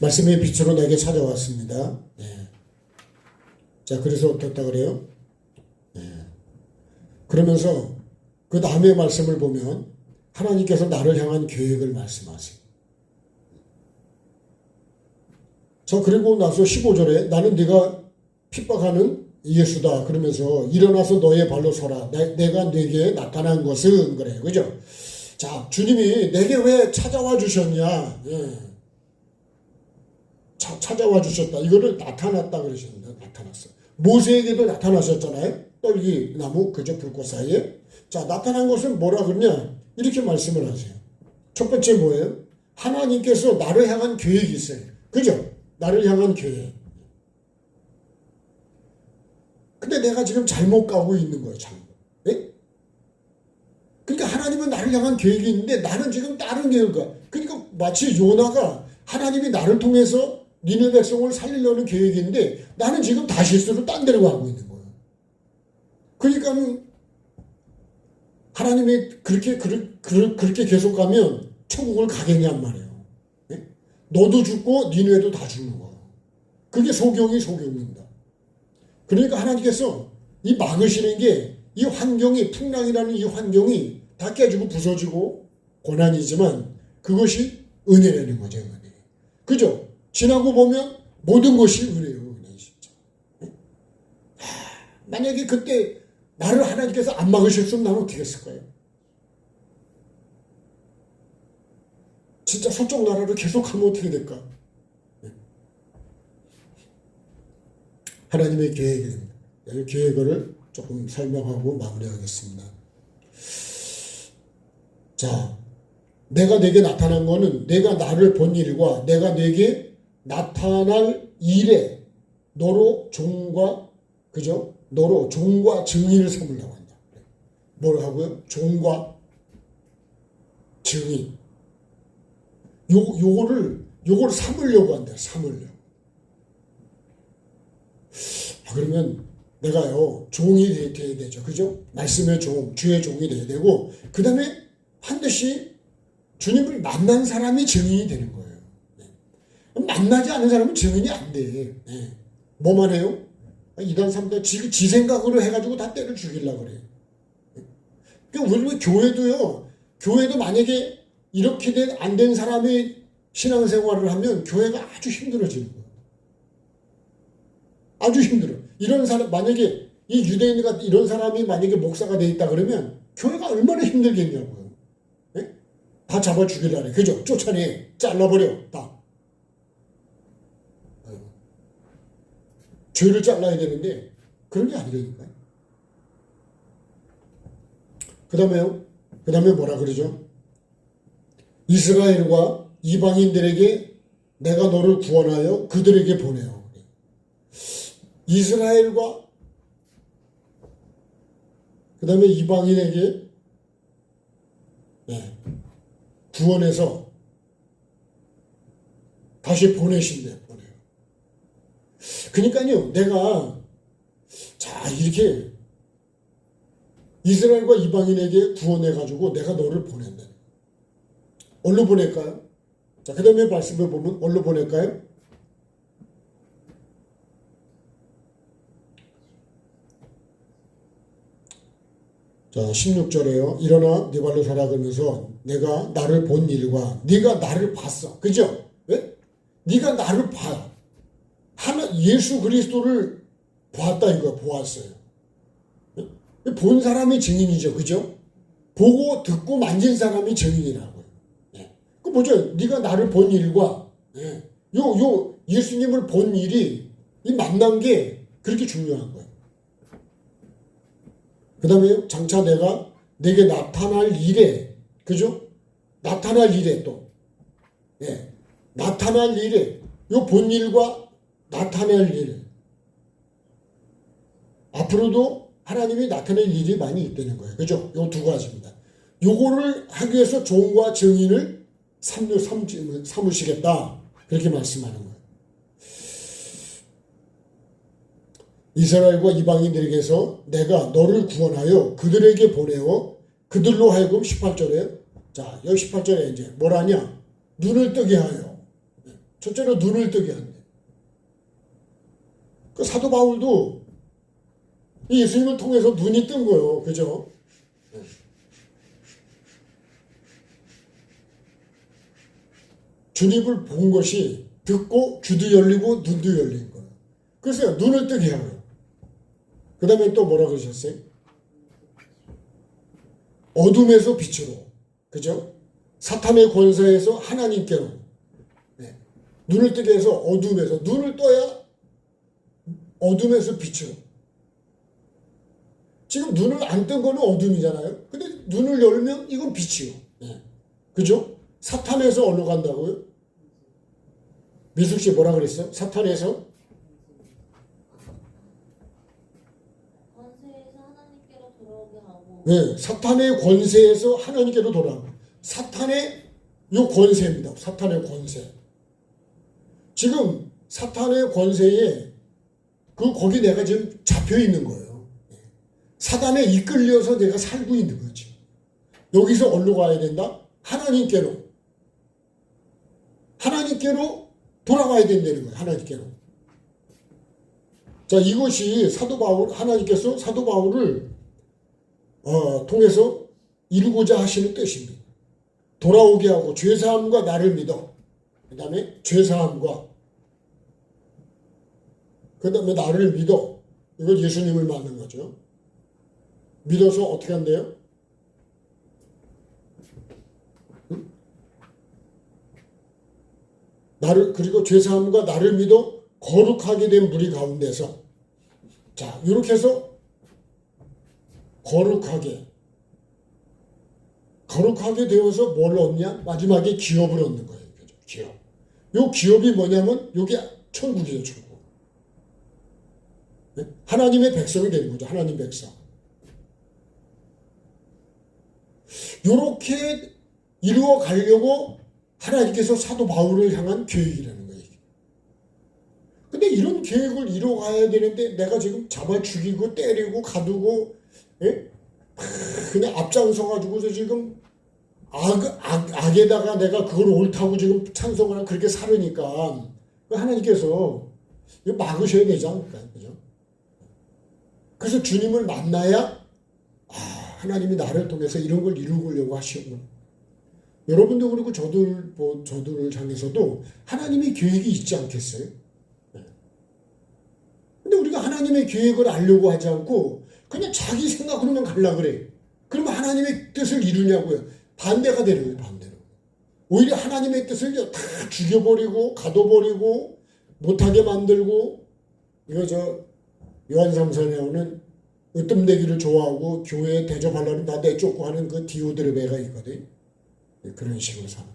말씀의 빛으로 내게 찾아왔습니다. 자, 그래서 어떻다 그래요? 그러면서 그 다음의 말씀을 보면 하나님께서 나를 향한 계획을 말씀하세요. 자, 그리고 나서 15절에 나는 네가 핍박하는 예수다 그러면서 일어나서 너의 발로 서라. 내가 네게 나타난 것은 그래요. 그죠? 자, 주님이 내게 왜 찾아와 주셨냐? 찾아와 주셨다. 이거를 나타났다 그러셨는데 나타났어. 모세에게도 나타나셨잖아요. 떨기나무 그저 불꽃 사이에. 자, 나타난 것은 뭐라 그러냐? 이렇게 말씀을 하세요. 첫 번째 뭐예요? 하나님께서 나를 향한 계획이 있어요. 그죠? 나를 향한 계획. 근데 내가 지금 잘못 가고 있는 거예요. 잘못. 네? 그러니까 하나님은 나를 향한 계획이 있는데 나는 지금 다른 계획을 가. 그러니까 마치 요나가 하나님이 나를 통해서 니네 백성을 살리려는 계획인데 나는 지금 다시스로 딴 데로 가고 있는 거예요. 그러니까 하나님이 그렇게 계속 가면 천국을 가겠냔 말이에요. 네? 너도 죽고 니네도 다 죽는 거예요. 그게 소경입니다. 그러니까 하나님께서 이 막으시는 게 이 환경이 풍랑이라는 이 환경이 다 깨지고 부서지고 고난이지만 그것이 은혜라는 거죠. 은혜. 그죠? 지나고 보면 모든 것이 은혜예요. 은혜 진짜. 만약에 그때 나를 하나님께서 안 막으셨으면 나는 어떻게 했을까요? 진짜 서쪽 나라를 계속하면 어떻게 될까? 하나님의 계획이 됩니다. 이 계획을 조금 설명하고 마무리하겠습니다. 자, 내가 내게 나타난 거는 내가 나를 본 일과 내가 내게 나타날 일에 너로 종과 그죠? 너로 종과 증인을 삼으려고 한다. 뭘 하고요? 종과 증인. 요거를 삼으려고 한다. 삼으려고. 그러면 내가요 종이 돼야 되죠. 그죠? 말씀의 종, 주의 종이 돼야 되고 그 다음에 반드시 주님을 만난 사람이 증인이 되는 거예요. 네. 만나지 않은 사람은 증인이 안 돼. 네. 뭐만 해요? 2단 3단 지 생각으로 해가지고 다 때려 죽이려고 그래. 그러니까 우리 교회도 만약에 이렇게 안 된 사람이 신앙생활을 하면 교회가 아주 힘들어지는 거예요. 아주 힘들어. 이런 사람, 만약에 이 유대인 같은 이런 사람이 만약에 목사가 돼 있다 그러면 교회가 얼마나 힘들겠냐고요. 네? 다 잡아 죽이려 해. 그죠? 쫓아내. 잘라버려. 다. 죄를 잘라야 되는데 그런 게 아니라니까요. 그 다음에 뭐라 그러죠? 이스라엘과 이방인들에게 내가 너를 구원하여 그들에게 보내요. 이스라엘과 그 다음에 이방인에게 구원해서 다시 보내신대. 보내요. 그러니까요 내가 자 이렇게 이스라엘과 이방인에게 구원해가지고 내가 너를 보낸다. 어디로 보낼까요? 자, 그 다음에 말씀을 보면 어디로 보낼까요? 자, 16절에요. 일어나 네 발로 서라 그러면서 내가 나를 본 일과 네가 나를 봤어. 그죠? 네? 네가 나를 봐. 예수 그리스도를 보았다 이거 보았어요. 네? 본 사람이 증인이죠. 그죠? 보고 듣고 만진 사람이 증인이라고요. 네. 그 뭐죠? 네가 나를 본 일과 네. 예수님을 본 일이 이 만난 게 그렇게 중요한 거예요. 그 다음에 장차 내가 내게 나타날 일에 그죠? 나타날 일에 또 나타날 일에 요 본 일과 나타날 일 앞으로도 하나님이 나타낼 일이 많이 있다는 거예요. 그죠? 요 두 가지입니다. 요거를 하기 위해서 종과 증인을 삼으시겠다 그렇게 말씀하는 거예요. 이스라엘과 이방인들에게서 내가 너를 구원하여 그들에게 보내어 그들로 하여금 18절에 자 여기 18절에 이제 뭐라냐 눈을 뜨게 하여 첫째로 눈을 뜨게 한대. 그 사도 바울도 이 예수님을 통해서 눈이 뜬 거예요. 그죠? 주님을 본 것이 듣고 귀도 열리고 눈도 열린 거예요. 그래서 눈을 뜨게 하고요. 그 다음에 또 뭐라 그러셨어요? 어둠에서 빛으로. 그죠? 사탄의 권세에서 하나님께로. 네. 눈을 뜨게 해서 어둠에서 눈을 떠야 어둠에서 빛으로. 지금 눈을 안 뜬 거는 어둠이잖아요. 근데 눈을 열면 이건 빛이요. 네. 그죠? 사탄에서 어디로 간다고요? 미숙 씨 뭐라 그랬어요? 사탄에서? 권세에서 하나님께로 돌아오게 하고. 네, 사탄의 권세에서 하나님께로 돌아오고. 사탄의 요 권세입니다. 사탄의 권세. 지금 사탄의 권세에 거기 내가 지금 잡혀 있는 거예요. 사단에 이끌려서 내가 살고 있는 거지. 여기서 어디로 가야 된다? 하나님께로. 하나님께로 돌아가야 된다는 거예요. 하나님께로. 자, 이것이 사도 바울, 하나님께서 사도 바울을 통해서 이루고자 하시는 뜻입니다. 돌아오게 하고 죄사함과 나를 믿어. 그 다음에 죄사함과 그 다음에 나를 믿어. 이건 예수님을 믿는 거죠. 믿어서 어떻게 한대요? 응? 그리고 죄사함과 나를 믿어 거룩하게 된 무리 가운데서. 자, 이렇게 해서 거룩하게 되어서 뭘 얻냐? 마지막에 기업을 얻는 거예요. 그죠? 기업. 요 기업이 뭐냐면 요게 천국이죠, 천국. 네? 하나님의 백성이 되는 거죠. 하나님 백성. 요렇게 이루어 가려고 하나님께서 사도 바울을 향한 계획이라는 거예요. 근데 이런 계획을 이루어 가야 되는데 내가 지금 잡아 죽이고 때리고 가두고, 예? 그냥 앞장서 가지고서 지금 악에다가 내가 그걸 옳다고 지금 찬송을 하고 그렇게 살으니까 하나님께서 이거 막으셔야 되지 않을까요? 그죠? 그래서 주님을 만나야 하나님이 나를 통해서 이런 걸 이루려고 하시고, 여러분도 그리고 저들을 향해서도 하나님의 계획이 있지 않겠어요? 근데 우리가 하나님의 계획을 알려고 하지 않고 그냥 자기 생각으로만 가려고 그래. 그러면 하나님의 뜻을 이루냐고요? 반대가 되는 거예요, 반대로. 오히려 하나님의 뜻을 다 죽여버리고 가둬버리고 못하게 만들고, 이거 요한 3서에 나오는 으뜸되기를 좋아하고 교회에 대접하려면 다 내쫓고 하는 그 디오드르베가 있거든. 그런 식으로 사는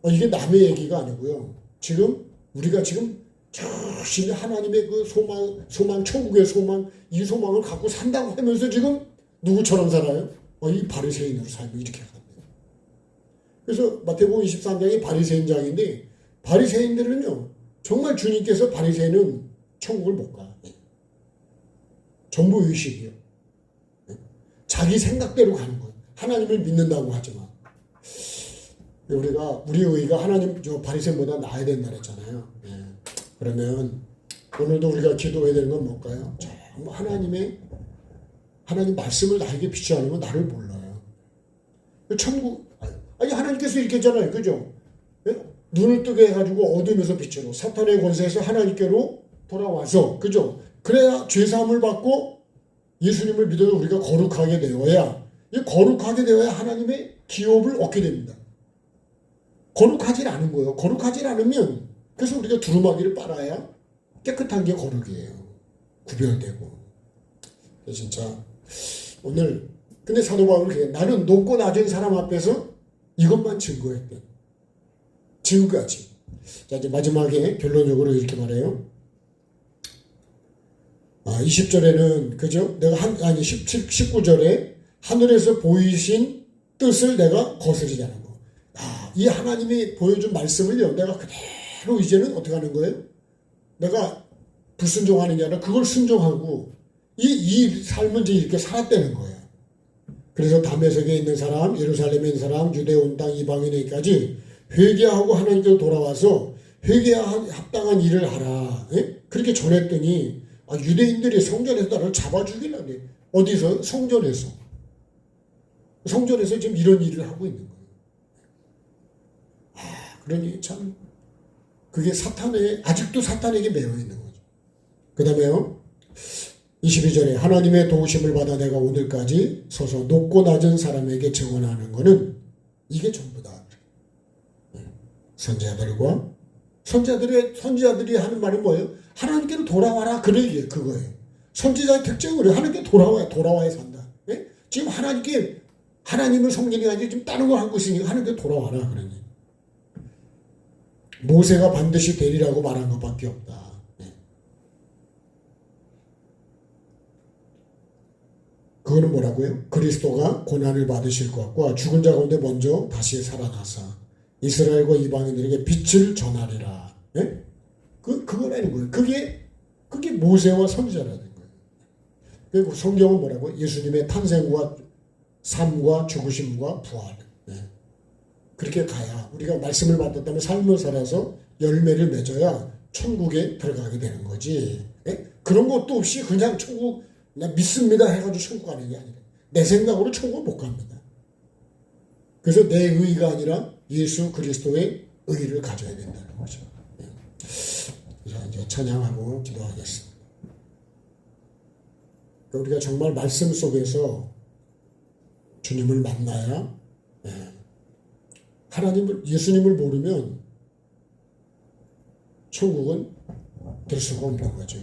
거죠. 이게 남의 얘기가 아니고요. 지금 우리가 지금 열심히 하나님의 그 소망, 천국의 소망, 이 소망을 갖고 산다고 하면서 지금 누구처럼 살아요? 이 바리새인으로 살고 이렇게 간대요. 그래서 마태복음 23장이 바리새인장인데, 바리새인들은요 정말 주님께서 바리새인은 천국을 못 가. 전부 의식이요. 자기 생각대로 가는 거예요. 하나님을 믿는다고 하지만 우리 의가 하나님 바리새인보다 나아야 된다 그랬잖아요. 그러면 오늘도 우리가 기도해야 되는 건 뭘까요? 하나님 말씀을 나에게 비추지 않으면 나를 몰라요. 천국, 하나님께서 이렇게 했잖아요. 그죠? 눈을 뜨게 해가지고 어둠에서 빛으로, 사탄의 권세에서 하나님께로 돌아와서, 그죠? 그래야 죄사함을 받고 예수님을 믿어서 우리가 거룩하게 되어야, 거룩하게 되어야 하나님의 기업을 얻게 됩니다. 거룩하지 않은 거예요. 거룩하지 않으면, 그래서 우리가 두루마기를 빨아야 깨끗한 게 거룩이에요. 구별되고. 진짜 오늘 근데 사도 바울은 그래, 나는 높고 낮은 사람 앞에서 이것만 증거했대. 지금까지. 자, 이제 마지막에 결론적으로 이렇게 말해요. 20절에는 그죠? 내가 19절에 하늘에서 보이신 뜻을 내가 거스르지 않고, 이 하나님이 보여준 말씀을요 내가 그대로 이제는 어떻게 하는 거예요? 내가 불순종하는 게 아니라 그걸 순종하고 이 삶을 이제 이렇게 살았다는 거예요. 그래서 다메섹에 있는 사람, 예루살렘에 있는 사람, 유대 온 땅 이방인에게까지 회개하고 하나님께로 돌아와서 회개와 합당한 일을 하라. 예? 그렇게 전했더니 유대인들이 성전에서 나를 잡아 죽이려네. 어디서? 성전에서. 성전에서 지금 이런 일을 하고 있는 거예요. 그러니 참 그게 아직도 사탄에게 매여 있는 거죠. 그 다음에요. 22절에 하나님의 도우심을 받아 내가 오늘까지 서서 높고 낮은 사람에게 증언하는 것은 이게 전부다. 선지자들이 하는 말은 뭐예요? 하나님께로 돌아와라. 그런 얘기예요. 그거예요. 선지자의 특징은 그래요. 하나님께 돌아와야 산다. 예? 지금 하나님을 섬기는 게 아니라 지금 다른 거 하고 있으니까 하나님께 돌아와라. 그러니. 모세가 반드시 되리라고 말한 것밖에 없다. 예. 그거는 뭐라고요? 그리스도가 고난을 받으실 것과 죽은 자 가운데 먼저 다시 살아나사 이스라엘과 이방인들에게 빛을 전하리라. 예? 그거라는 거예요. 그게 모세와 선지자라는 거예요. 그리고 성경은 뭐라고? 예수님의 탄생과 삶과 죽으심과 부활. 예. 그렇게 가야 우리가 말씀을 받았다면 삶을 살아서 열매를 맺어야 천국에 들어가게 되는 거지. 예? 그런 것도 없이 그냥 천국 나 믿습니다 해가지고 천국 가는 게 아니라 내 생각으로 천국을 못 갑니다. 그래서 내 의가 아니라 예수 그리스도의 의를 가져야 된다는 거죠. 예. 자, 이제 찬양하고 기도하겠습니다. 우리가 정말 말씀 속에서 주님을 만나야 예수님을 모르면 천국은 될 수가 없는 거죠.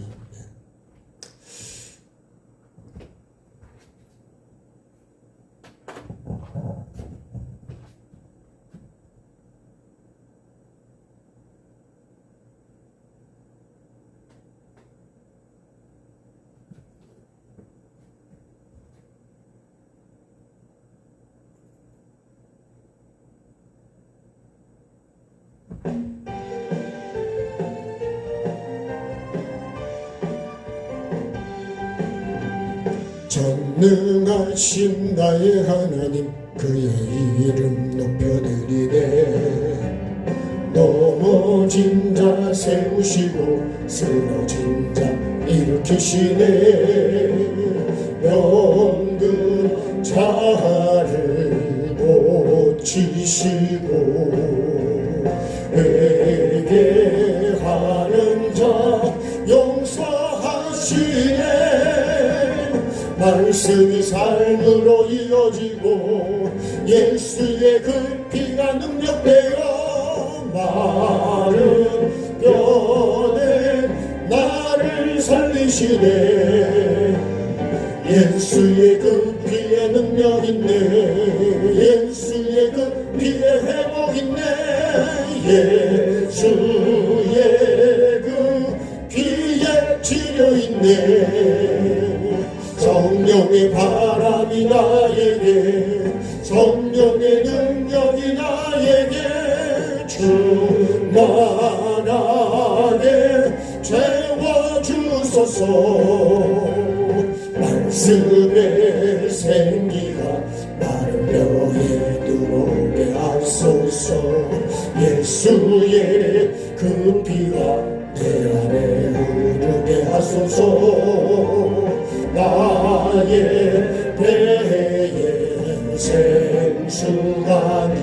전능하신 나의 하나님 그의 이름 높여드리네. 넘어진 자 세우시고 쓰러진 자 일으키시네. 병든 자를 고치시고 회개하는 자 용서하시네. 말씀이 삶으로 이어지고 예수의 그 피가 능력되어 마른 뼈에 나를 살리시네. 예수의 그 피에 능력 있네. 예수의 그 피에 회복 있네. 예수의 그 피에 치료 있네. 성령의 바람이 나에게 성령의 능력이 나에게 충만하게 채워주소서. 말씀의 생기가 마른 뼈에 들어오게 하소서. 예수의 그 피가 내 안에 흐르게 하소서. 나의 배에 생수강이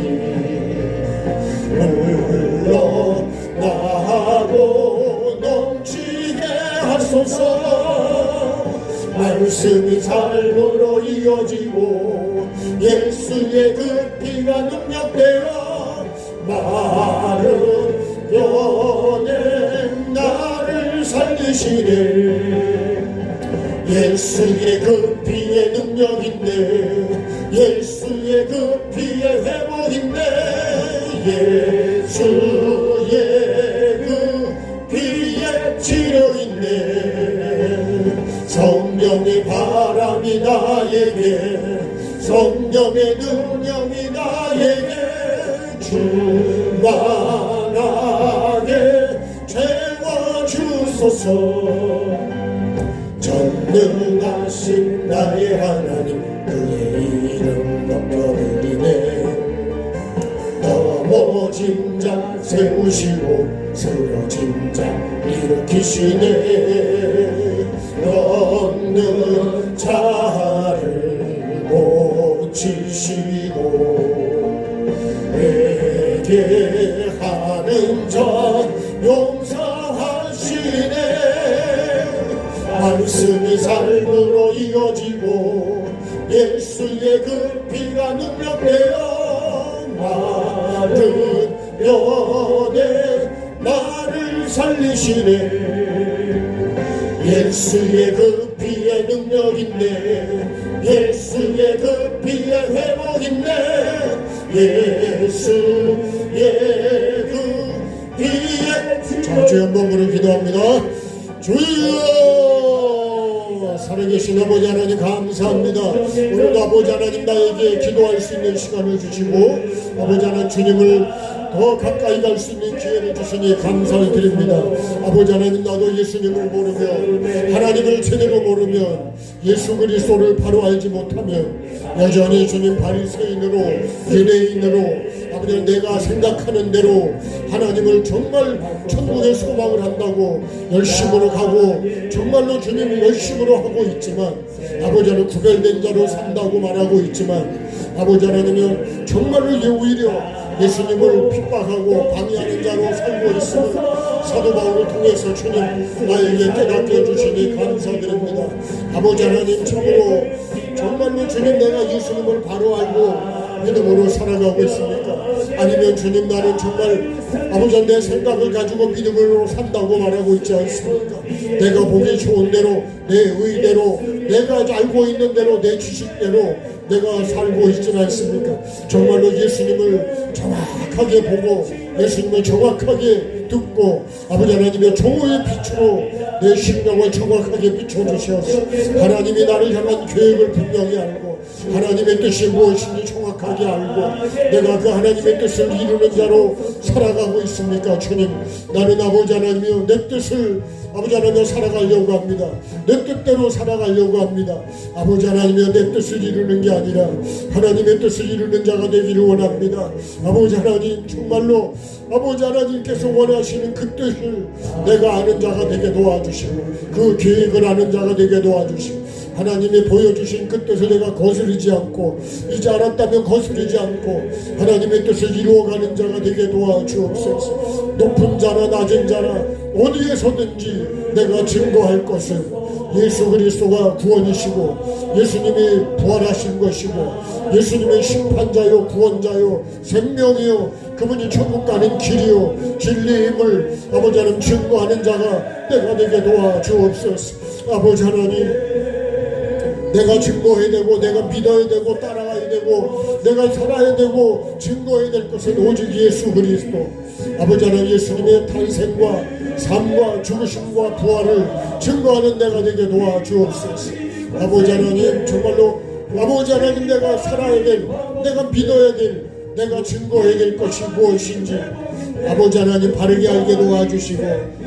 흘러나고 넘치게 하소서. 말씀이 삶으로 이어지고 예수의 그 피가 능력되어 마른 뼈에 나를 살리시네. 예수의 그 피에 능력 있네. 예수의 그 피에 회복 있네. 예수의 그 피에 치료 있네. 성령의 바람이 나에게 성령의 능력이 나에게 충만하게 채워주소서. 전능하신 나의 하나님 그의 이름 높여드리네. 넘어진 자 세우시고 쓰러진 자 일으키시네. 넘는 자를 고치시고 회개하는 자 용서하시네. 말씀이 삶으로 이어지고 예수의 그 피가 능력되어 마른 뼈 살리시네. 예수의 그 피의 능력인데 예수의 그 피의 회복인데 예수의 그 피의 자, 주여 한번 부르 기도합니다. 주여 살아계신 아버지 하나님 감사합니다. 오늘도 아버지 하나님 나에게 기도할 수 있는 시간을 주시고 아버지 하나님 주님을 더 가까이 갈 수 있는 기회를 주시니 감사를 드립니다. 아버지 하나님 나도 예수님을 모르면 하나님을 제대로 모르면 예수 그리스도를 바로 알지 못하면 여전히 주님 바리새인으로 유대인으로 아버지 내가 생각하는 대로 하나님을 정말 천국에 소망을 한다고 열심으로 가고 정말로 주님을 열심으로 하고 있지만 아버지는 구별된 자로 산다고 말하고 있지만 아버지 하나님은 정말로 오히려 예수님을 핍박하고 방해하는 자로 살고 있으면 사도 바울을 통해서 주님 나에게 깨닫게 해주시니 감사드립니다. 아버지 하나님 참으로 정말로 주님 내가 예수님을 바로 알고 믿음으로 살아가고 있습니까? 아니면 주님 나는 정말 아버지 내 생각을 가지고 믿음으로 산다고 말하고 있지 않습니까? 내가 보기 좋은 대로 내 의대로 내가 알고 있는 대로 내 지식대로 내가 살고 있지 않습니까? 정말로 예수님을 정확하게 보고 예수님을 정확하게 듣고 아버지 하나님의 종의 빛으로 내 심령을 정확하게 비춰주셔서 하나님이 나를 향한 계획을 분명히 알고 하나님의 뜻이 무엇인지 정확하게 알고 내가 그 하나님의 뜻을 이루는 자로 살아가고 있습니까? 주님 나는 아버지 하나님이여 내 뜻을 아버지 하나님이여 살아가려고 합니다. 내 뜻대로 살아가려고 합니다. 아버지 하나님이여 내 뜻을 이루는 게 아니라 하나님의 뜻을 이루는 자가 되기를 원합니다. 아버지 하나님 정말로 아버지 하나님께서 원하시는 그 뜻을 내가 아는 자가 되게 도와주시고 그 계획을 아는 자가 되게 도와주시고 하나님이 보여주신 그 뜻을 내가 거스르지 않고 이제 알았다면 거스르지 않고 하나님의 뜻을 이루어가는 자가 되게 도와주옵소서. 높은 자나 낮은 자나 어디에서든지 내가 증거할 것은 예수 그리스도가 구원이시고 예수님이 부활하신 것이고 예수님의 심판자요 구원자요 생명이요 그분이 천국 가는 길이요 진리임을 아버지 하나님 증거하는 자가 내가 되게 도와주옵소서. 아버지 하나님 내가 증거해야 되고 내가 믿어야 되고 따라가야 되고 내가 살아야 되고 증거해야 될 것은 오직 예수 그리스도 아버지 하나님 예수님의 탄생과 삶과 죽으심과 부활을 증거하는 내가 되게 도와주옵소서. 아버지 하나님 정말로 아버지 하나님 내가 살아야 될 내가 믿어야 될 내가 증거해야 될 것이 무엇인지 아버지 하나님 바르게 알게 도와주시고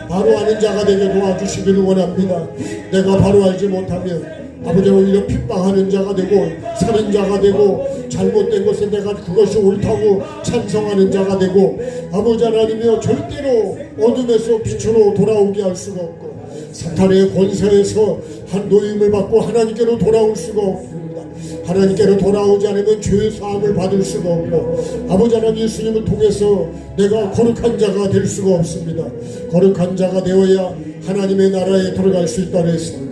바로 아는 자가 되게 도와주시기를 원합니다. 내가 바로 알지 못하면 아버지 오히려 핍박하는 자가 되고 사는 자가 되고 잘못된 것에 내가 그것이 옳다고 찬성하는 자가 되고 아버지 하나님이여 절대로 어둠에서 빛으로 돌아오게 할 수가 없고 사탄의 권세에서 한 노임을 받고 하나님께로 돌아올 수가 없습니다. 하나님께로 돌아오지 않으면 죄의 사함을 받을 수가 없고 아버지 하나님 예수님을 통해서 내가 거룩한 자가 될 수가 없습니다. 거룩한 자가 되어야 하나님의 나라에 들어갈 수 있다고 했습니다.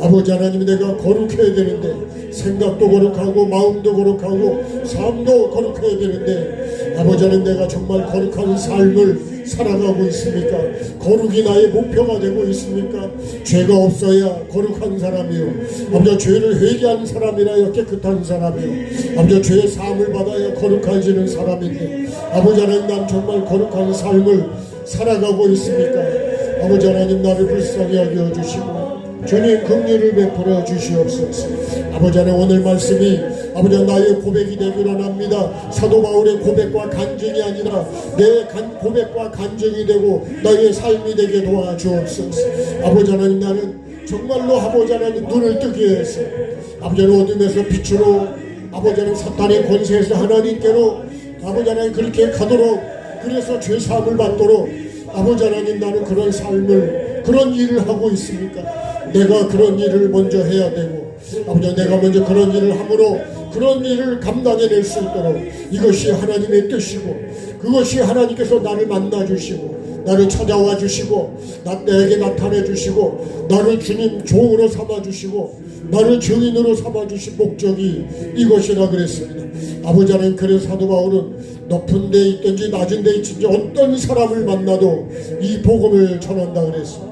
아버지 하나님 내가 거룩해야 되는데 생각도 거룩하고 마음도 거룩하고 삶도 거룩해야 되는데 아버지 하나님 내가 정말 거룩한 삶을 살아가고 있습니까? 거룩이 나의 목표가 되고 있습니까? 죄가 없어야 거룩한 사람이요 아버지 죄를 회개하는 사람이라야 깨끗한 사람이요 아버지 죄의 사함을 받아야 거룩해지는 사람인데 아버지 하나님 난 정말 거룩한 삶을 살아가고 있습니까? 아버지 하나님 나를 불쌍히 여겨 주시고 주님 긍휼을 베풀어 주시옵소서. 아버지 하나님 오늘 말씀이 아버지 나의 고백이 되기를 원합니다. 사도 바울의 고백과 간증이 아니라 내 고백과 간증이 되고 나의 삶이 되게 도와주옵소서. 아버지 하나님 나는 정말로 아버지 하나님 눈을 뜨게 해서 아버지 하나님 어둠에서 빛으로 아버지 하나님 사탄의 권세에서 하나님께로 아버지 하나님 그렇게 가도록 그래서 죄사함을 받도록 아버지 하나님 나는 그런 삶을 그런 일을 하고 있습니까? 내가 그런 일을 먼저 해야 되고 아버지 내가 먼저 그런 일을 함으로 그런 일을 감당해낼 수 있도록 이것이 하나님의 뜻이고 그것이 하나님께서 나를 만나주시고 나를 찾아와 주시고 나에게 나타내 주시고 나를 주님 종으로 삼아 주시고 나를 증인으로 삼아 주신 목적이 이것이라 그랬습니다. 아버지 하나님, 그래서 사도 바울은 높은 데 있든지 낮은 데 있든지 어떤 사람을 만나도 이 복음을 전한다 그랬습니다.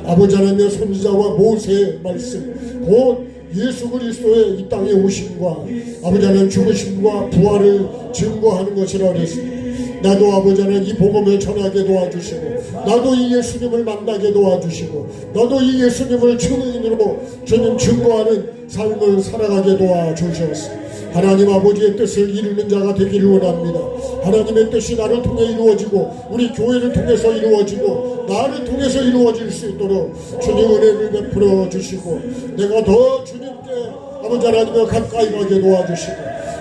아버지 하나님의 선지자와 모세의 말씀, 곧 예수 그리스도의 이 땅에 오심과 아버지 하나님 죽으심과 부활을 증거하는 것이라 그랬습니다. 나도 아버지 하나님 이 복음을 전하게 도와주시고 나도 이 예수님을 만나게 도와주시고 나도 이 예수님을 증인으로 주님 증거하는 삶을 살아가게 도와주셨습니다. 하나님 아버지의 뜻을 이루는 자가 되기를 원합니다. 하나님의 뜻이 나를 통해 이루어지고 우리 교회를 통해서 이루어지고 나를 통해서 이루어질 수 있도록 주님 은혜를 베풀어 주시고 내가 더 주님께 아버지 하나님과 가까이 가게 도와주시고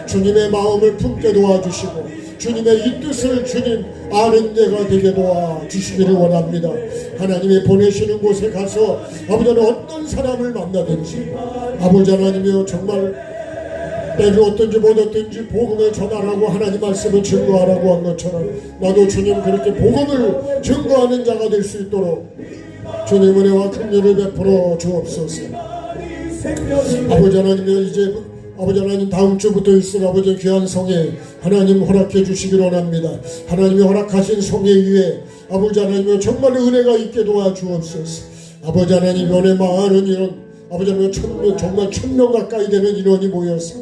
주님의 마음을 품게 도와주시고 주님의 이 뜻을 주님 아는 자가 되게 도와주시기를 원합니다. 하나님이 보내시는 곳에 가서 아버지 하나님 어떤 사람을 만나든지 아버지 하나님이여 정말 때를 얻든지 못 얻든지 복음을 전하라고 하나님 말씀을 증거하라고 한 것처럼 나도 주님 그렇게 복음을 증거하는 자가 될 수 있도록 주님 은혜와 긍휼을 베풀어 주옵소서. 아버지 하나님이여 이제 아버지 하나님 다음 주부터 있을 아버지 귀한 성회 하나님 허락해 주시기를 원합니다. 하나님이 허락하신 성회 위에 아버지 하나님이여 정말 은혜가 있게 도와주옵소서. 아버지 하나님 연애 많은 이런 아버지 하나님 정말 1000명 가까이 되는 인원이 모여서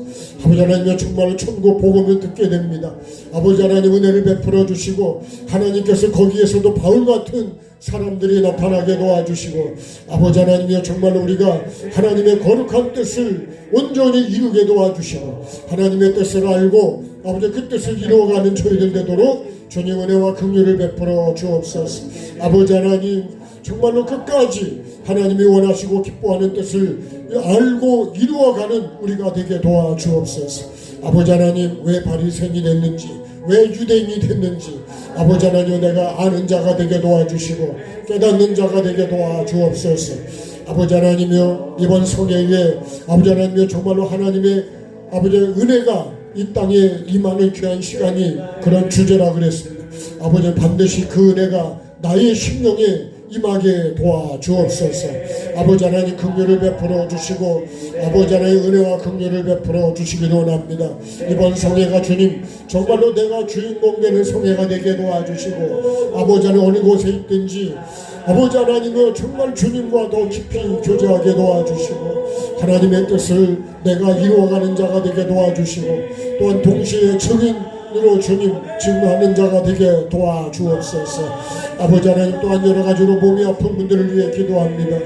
아버지 하나님 정말 천국 복음을 듣게 됩니다. 아버지 하나님 은혜를 베풀어 주시고 하나님께서 거기에서도 바울 같은 사람들이 나타나게 도와주시고 아버지 하나님이여 정말 우리가 하나님의 거룩한 뜻을 온전히 이루게 도와주시고 하나님의 뜻을 알고 아버지 그 뜻을 이루어가는 저희들 되도록 주님 은혜와 긍휼을 베풀어 주옵소서. 아버지 하나님 정말로 끝까지 하나님이 원하시고 기뻐하는 뜻을 알고 이루어가는 우리가 되게 도와주옵소서. 아버지 하나님 왜 바리새인이 됐는지 왜 유대인이 됐는지 아버지 하나님 내가 아는 자가 되게 도와주시고 깨닫는 자가 되게 도와주옵소서. 아버지 하나님이여 이번 성회에 아버지 하나님이여 정말로 하나님의 아버지의 은혜가 이 땅에 임하는 귀한 시간이 그런 주제라 그랬습니다. 아버지 반드시 그 은혜가 나의 심령에 임하게 도와주옵소서. 아버지 하나님 긍휼을 베풀어 주시고 아버지 하나님 은혜와 긍휼을 베풀어 주시기를 원합니다. 이번 성회가 주님 정말로 내가 주인공 되는 성회가 되게 도와주시고 아버지 하나님 어느 곳에 있든지 아버지 하나님은 정말 주님과 더 깊이 교제하게 도와주시고 하나님의 뜻을 내가 이루어가는 자가 되게 도와주시고 또한 동시에 증인으로 주님 증거하는 자가 되게 도와주옵소서. 아버지 하나님 또한 여러 가지로 몸이 아픈 분들을 위해 기도합니다.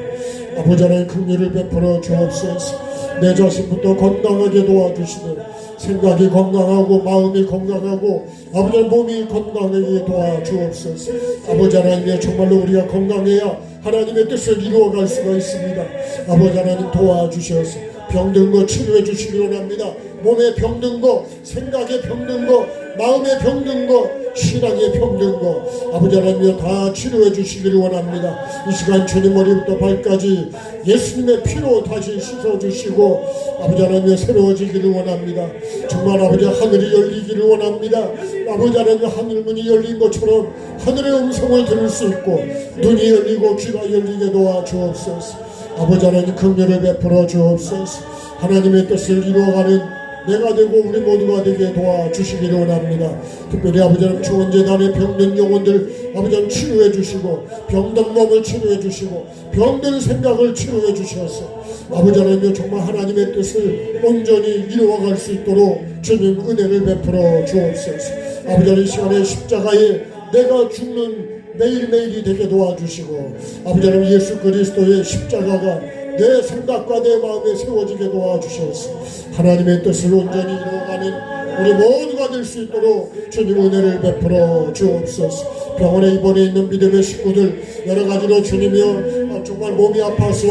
아버지 하나님 긍휼을 베풀어 주옵소서. 내 자신부터 건강하게 도와주시고 생각이 건강하고 마음이 건강하고 아버지 몸이 건강하게 도와주옵소서. 아버지 하나님 정말로 우리가 건강해야 하나님의 뜻을 이루어갈 수가 있습니다. 아버지 하나님 도와주셔서 병든 거 치료해 주시기 원합니다. 몸에 병든 거, 생각에 병든 거, 마음에 병든 거, 신앙에 병든 거 아버지 하나님이여 다 치료해 주시기를 원합니다. 이 시간 주님 머리부터 발까지 예수님의 피로 다시 씻어주시고 아버지 하나님이여 새로워지기를 원합니다. 정말 아버지 하늘이 열리기를 원합니다. 아버지 하나님 하늘문이 열린 것처럼 하늘의 음성을 들을 수 있고 눈이 열리고 귀가 열리게 도와주옵소서. 아버지 하나님 긍휼을 베풀어 주옵소서. 하나님의 뜻을 이루어가는 내가 되고 우리 모두가 되게 도와주시기를 원합니다. 특별히 아버지 하나님 주원재단의 병든 영혼들 아버지 하나님 치료해 주시고 병든 몸을 치료해 주시고 병든 생각을 치료해 주셔서 아버지 하나님 정말 하나님의 뜻을 온전히 이루어갈 수 있도록 주님 은혜를 베풀어 주옵소서. 아버지 하나님 시간에 십자가에 내가 죽는 매일매일이 되게 도와주시고 아버지 하나님 예수 그리스도의 십자가가 내 생각과 내 마음에 세워지게 도와주셔서 하나님의 뜻을 온전히 이루어가는 우리 모두가 될 수 있도록 주님 은혜를 베풀어 주옵소서. 병원에 입원해 있는 믿음의 식구들 여러 가지로 주님이여 정말 몸이 아파서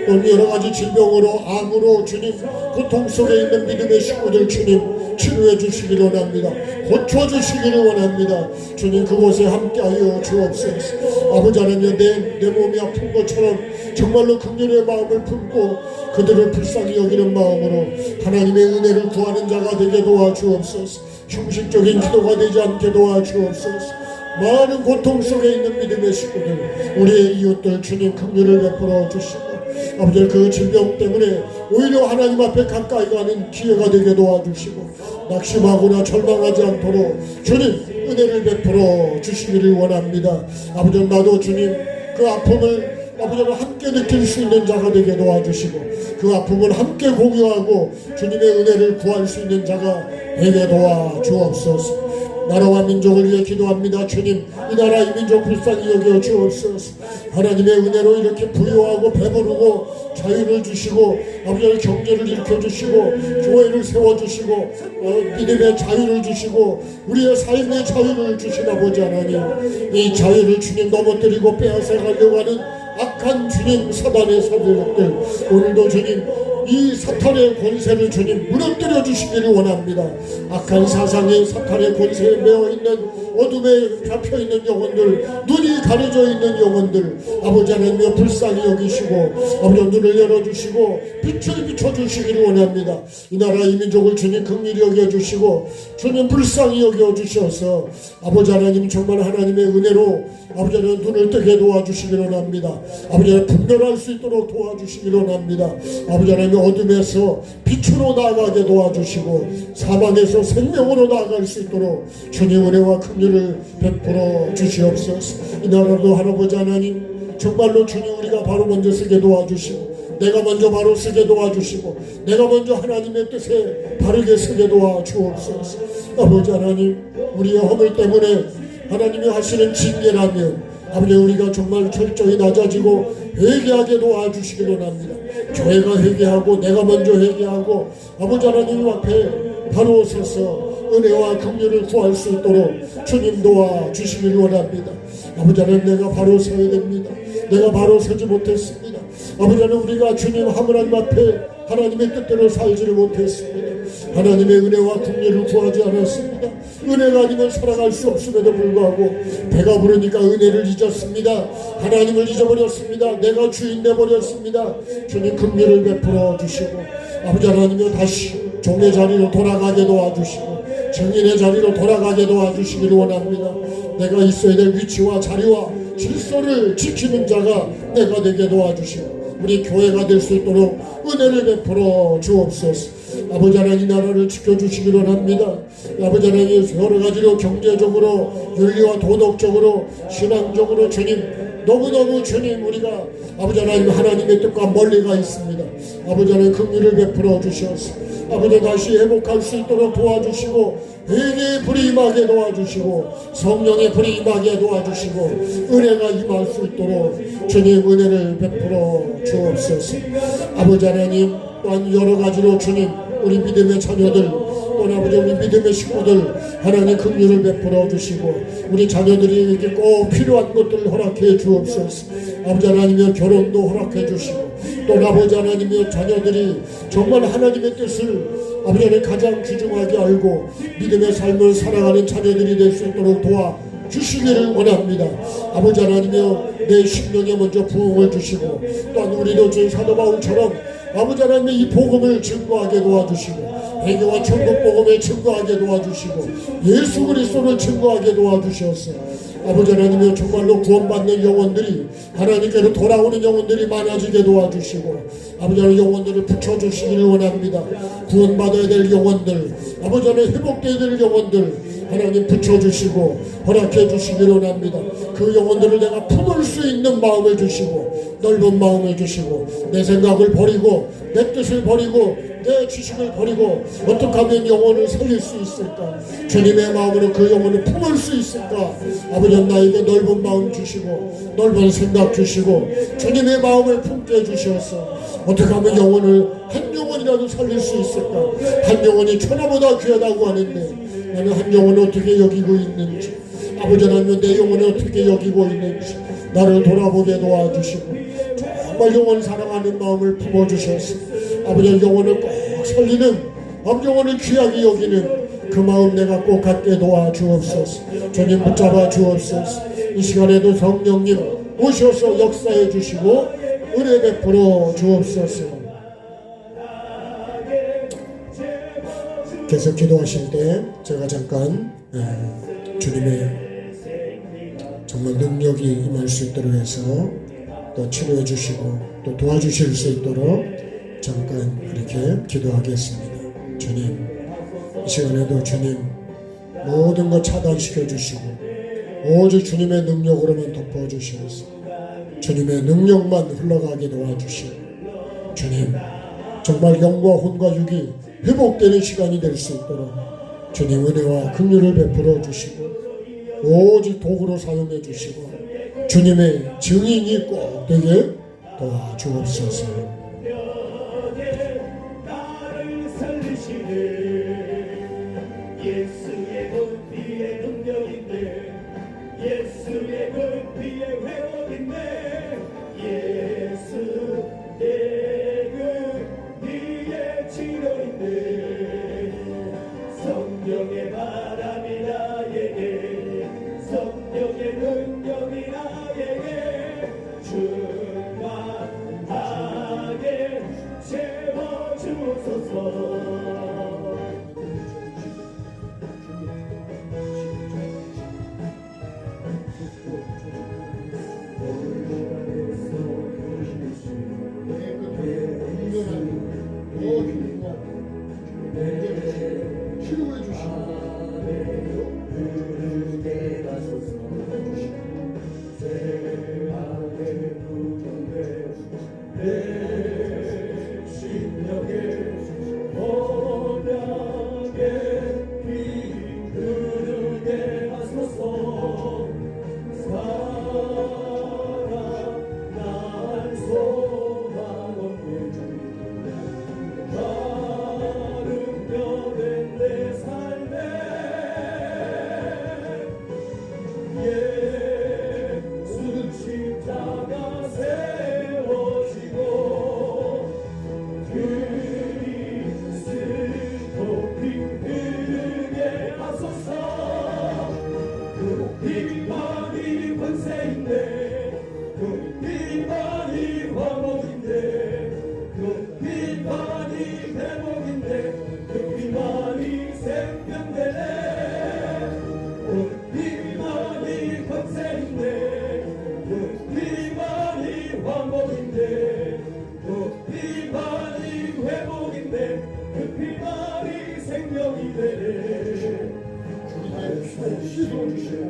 또 여러 가지 질병으로 암으로 주님 고통 속에 있는 믿음의 식구들 주님 치료해 주시기를 원합니다. 고쳐주시기를 원합니다. 주님 그곳에 함께하여 주옵소서. 아버지 하나님 내 몸이 아픈 것처럼 정말로 긍휼의 마음을 품고 그들을 불쌍히 여기는 마음으로 하나님의 은혜를 구하는 자가 되게 도와주옵소서. 형식적인 기도가 되지 않게 도와주옵소서. 많은 고통 속에 있는 믿음의 식구들, 우리의 이웃들 주님 긍휼을 베풀어 주시고 아버지 그 질병 때문에 오히려 하나님 앞에 가까이 가는 기회가 되게 도와주시고 낙심하거나 절망하지 않도록 주님 은혜를 베풀어 주시기를 원합니다. 아버지 나도 주님 그 아픔을 아버지와 함께 느낄 수 있는 자가 되게 도와주시고 그 아픔을 함께 공유하고 주님의 은혜를 구할 수 있는 자가 되게 도와주옵소서. 나라와 민족을 위해 기도합니다. 주님 이 나라 이 민족 불쌍히 여겨 주옵소서. 하나님의 은혜로 이렇게 부유하고 배부르고 자유를 주시고 아버지의 경제를 일으켜주시고 교회를 세워주시고 믿음의 자유를 주시고 우리의 삶의 자유를 주신 아버지 하나님, 이 자유를 주님 넘어뜨리고 빼앗아가려고 하는 악한 주님 사단의 사들들 오늘도 주님 이 사탄의 권세를 주님 무너뜨려 주시기를 원합니다. 악한 사상의 사탄의 권세에 매어있는 어둠에 잡혀있는 영혼들, 눈이 가려져 있는 영혼들 아버지 하나님여 불쌍히 여기시고 아버지 눈을 열어주시고 빛을 비춰주시기를 원합니다. 이 나라 이 민족을 주님 긍휼히 여겨주시고 주님 불쌍히 여겨주셔서 아버지 하나님 정말 하나님의 은혜로 아버지 하나님 눈을 뜨게 도와주시기를 원합니다. 아버지 하나님 분별할 수 있도록 도와주시기를 원합니다. 아버지 하나님 어둠에서 빛으로 나아가게 도와주시고 사망에서 생명으로 나아갈 수 있도록 주님 은혜와 긍휼을 베풀어 주시옵소서. 이 나라도 할아버지 하나님 정말로 주님 우리가 바로 먼저 쓰게 도와주시고 내가 먼저 바로 쓰게 도와주시고 내가 먼저 하나님의 뜻에 바르게 쓰게 도와주옵소서. 아버지 하나님 우리의 허물 때문에 하나님이 하시는 징계라면 아버지 우리가 정말 철저히 낮아지고 회개하게 도와주시기를 원합니다. 교회가 회개하고 내가 먼저 회개하고 아버지 하나님 앞에 바로 서서 은혜와 긍휼을 구할 수 있도록 주님 도와주시기를 원합니다. 아버지 하나님 내가 바로 서야 됩니다. 내가 바로 서지 못했습니다. 아버지 하나님 우리가 주님 하나님 앞에 하나님의 뜻대로 살지를 못했습니다. 하나님의 은혜와 긍휼을 구하지 않았습니다. 은혜가 아니면 살아갈 수 없음에도 불구하고 배가 부르니까 은혜를 잊었습니다. 하나님을 잊어버렸습니다. 내가 주인 되어버렸습니다. 주님 긍휼을 베풀어 주시고 아버지 하나님여 다시 종의 자리로 돌아가게 도와주시고 증인의 자리로 돌아가게 도와주시기를 원합니다. 내가 있어야 될 위치와 자리와 질서를 지키는 자가 내가 되게 도와주시고 우리 교회가 될 수 있도록 은혜를 베풀어 주옵소서. 아버지 하나님 나라를 지켜주시기를 합니다. 아버지 하나님 여러 가지로 경제적으로 윤리와 도덕적으로 신앙적으로 주님 너무너무 주님 우리가 아버지 하나님 하나님의 뜻과 멀리 가 있습니다. 아버지 하나님 긍휼을 베풀어 주셔서 아버지 다시 회복할 수 있도록 도와주시고 회개의 불이 임하게 도와주시고 성령의 불이 임하게 도와주시고 은혜가 임할 수 있도록 주님 은혜를 베풀어 주옵소서. 아버지 하나님 또한 여러 가지로 주님 우리 믿음의 자녀들 또는 아버지 우리 믿음의 식구들 하나님 긍휼을 베풀어 주시고 우리 자녀들에게 꼭 필요한 것들을 허락해 주옵소서. 아버지 하나님의 결혼도 허락해 주시고 또 아버지 하나님의 자녀들이 정말 하나님의 뜻을 아버지 하나님 가장 귀중하게 알고 믿음의 삶을 살아가는 자녀들이 될 수 있도록 도와주시기를 원합니다. 아버지 하나님여 내 심령에 먼저 부흥을 주시고 또한 우리도 주 사도 바울처럼 아버지 하나님의 이 복음을 증거하게 도와주시고 회개와 천국 복음을 증거하게 도와주시고 예수 그리스도를 증거하게 도와주셔서 아버지 하나님여 정말로 구원받는 영혼들이 하나님께로 돌아오는 영혼들이 많아지게 도와주시고 아버지 하나님 영혼들을 붙여주시기를 원합니다. 구원받아야 될 영혼들 아버지 하나님 회복되어야 될 영혼들 하나님 붙여주시고 허락해 주시기를 원합니다. 그 영혼들을 내가 품을 수 있는 마음을 주시고 넓은 마음을 주시고 내 생각을 버리고 내 뜻을 버리고 내 지식을 버리고 어떻게 하면 영혼을 살릴 수 있을까? 주님의 마음으로 그 영혼을 품을 수 있을까? 아버지 나에게 넓은 마음 주시고 넓은 생각 주시고 주님의 마음을 품게 해주셔서 어떻게 하면 영혼을 한 영혼이라도 살릴 수 있을까? 한 영혼이 천하보다 귀하다고 하는데 나는 한 영혼을 어떻게 여기고 있는지 아버지 하나님 내 영혼을 어떻게 여기고 있는지 나를 돌아보게 도와주시고 정말 영혼 사랑하는 마음을 품어주셔서 아버지 영혼을 꼭 살리는 영혼을 귀하게 여기는 그 마음 내가 꼭 갖게 도와주옵소서. 주님 붙잡아 주옵소서. 이 시간에도 성령님 오셔서 역사해 주시고 은혜 베풀어 주옵소서. 계속 기도하실 때 제가 잠깐 주님의 정말 능력이 임할 수 있도록 해서 또 치료해 주시고 또 도와주실 수 있도록 잠깐 이렇게 기도하겠습니다. 주님, 이 시간에도 주님 모든 것 차단시켜 주시고 오직 주님의 능력으로만 덮어주시옵소서. 주님의 능력만 흘러가게 도와주시고 주님 정말 영과 혼과 육이 회복되는 시간이 될 수 있도록 주님 은혜와 긍휼을 베풀어 주시고 오직 도구로 사용해 주시고 주님의 증인이 꼭 되게 도와주옵소서. 예수의 그 피의 능력인데 예수의 그 피의 회복인데 예수 내 그 피의 치료인데 성령의 바람이 나에게 성령의 능력이 나에게 충만하게 채워주소서. 치료해 주시고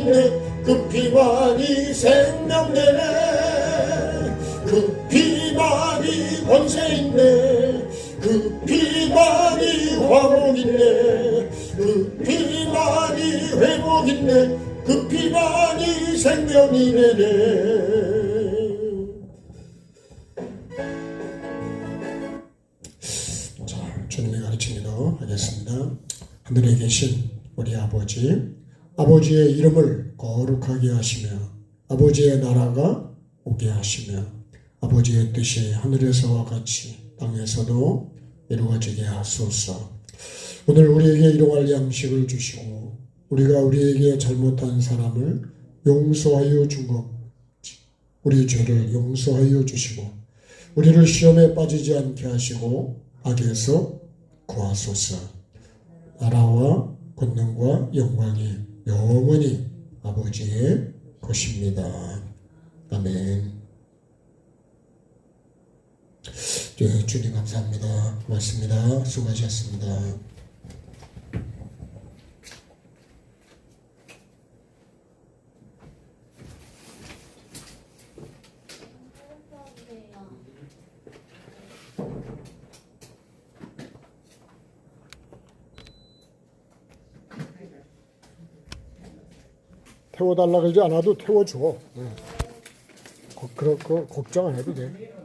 있네 그 피만이 생명되네 그 피만이 권세 있네 그 피만이 화목 있네 그 피만이 회복 있네 그 피만이 생명이네 자, 주님의 가르침으로 하겠습니다. 하늘에 계신 우리 아버지, 아버지의 이름을 거룩하게 하시며 아버지의 나라가 오게 하시며 아버지의 뜻이 하늘에서와 같이 땅에서도 이루어지게 하소서. 오늘 우리에게 일용할 양식을 주시고 우리가 우리에게 잘못한 사람을 용서하여 준 것 우리 죄를 용서하여 주시고 우리를 시험에 빠지지 않게 하시고 악에서 구하소서. 나라와 권능과 영광이 영원히 아버지의 것입니다. 아멘. 네, 주님 감사합니다. 고맙습니다. 수고하셨습니다. 태워달라 그러지 않아도 태워줘. 그렇고 걱정 안 해도 돼.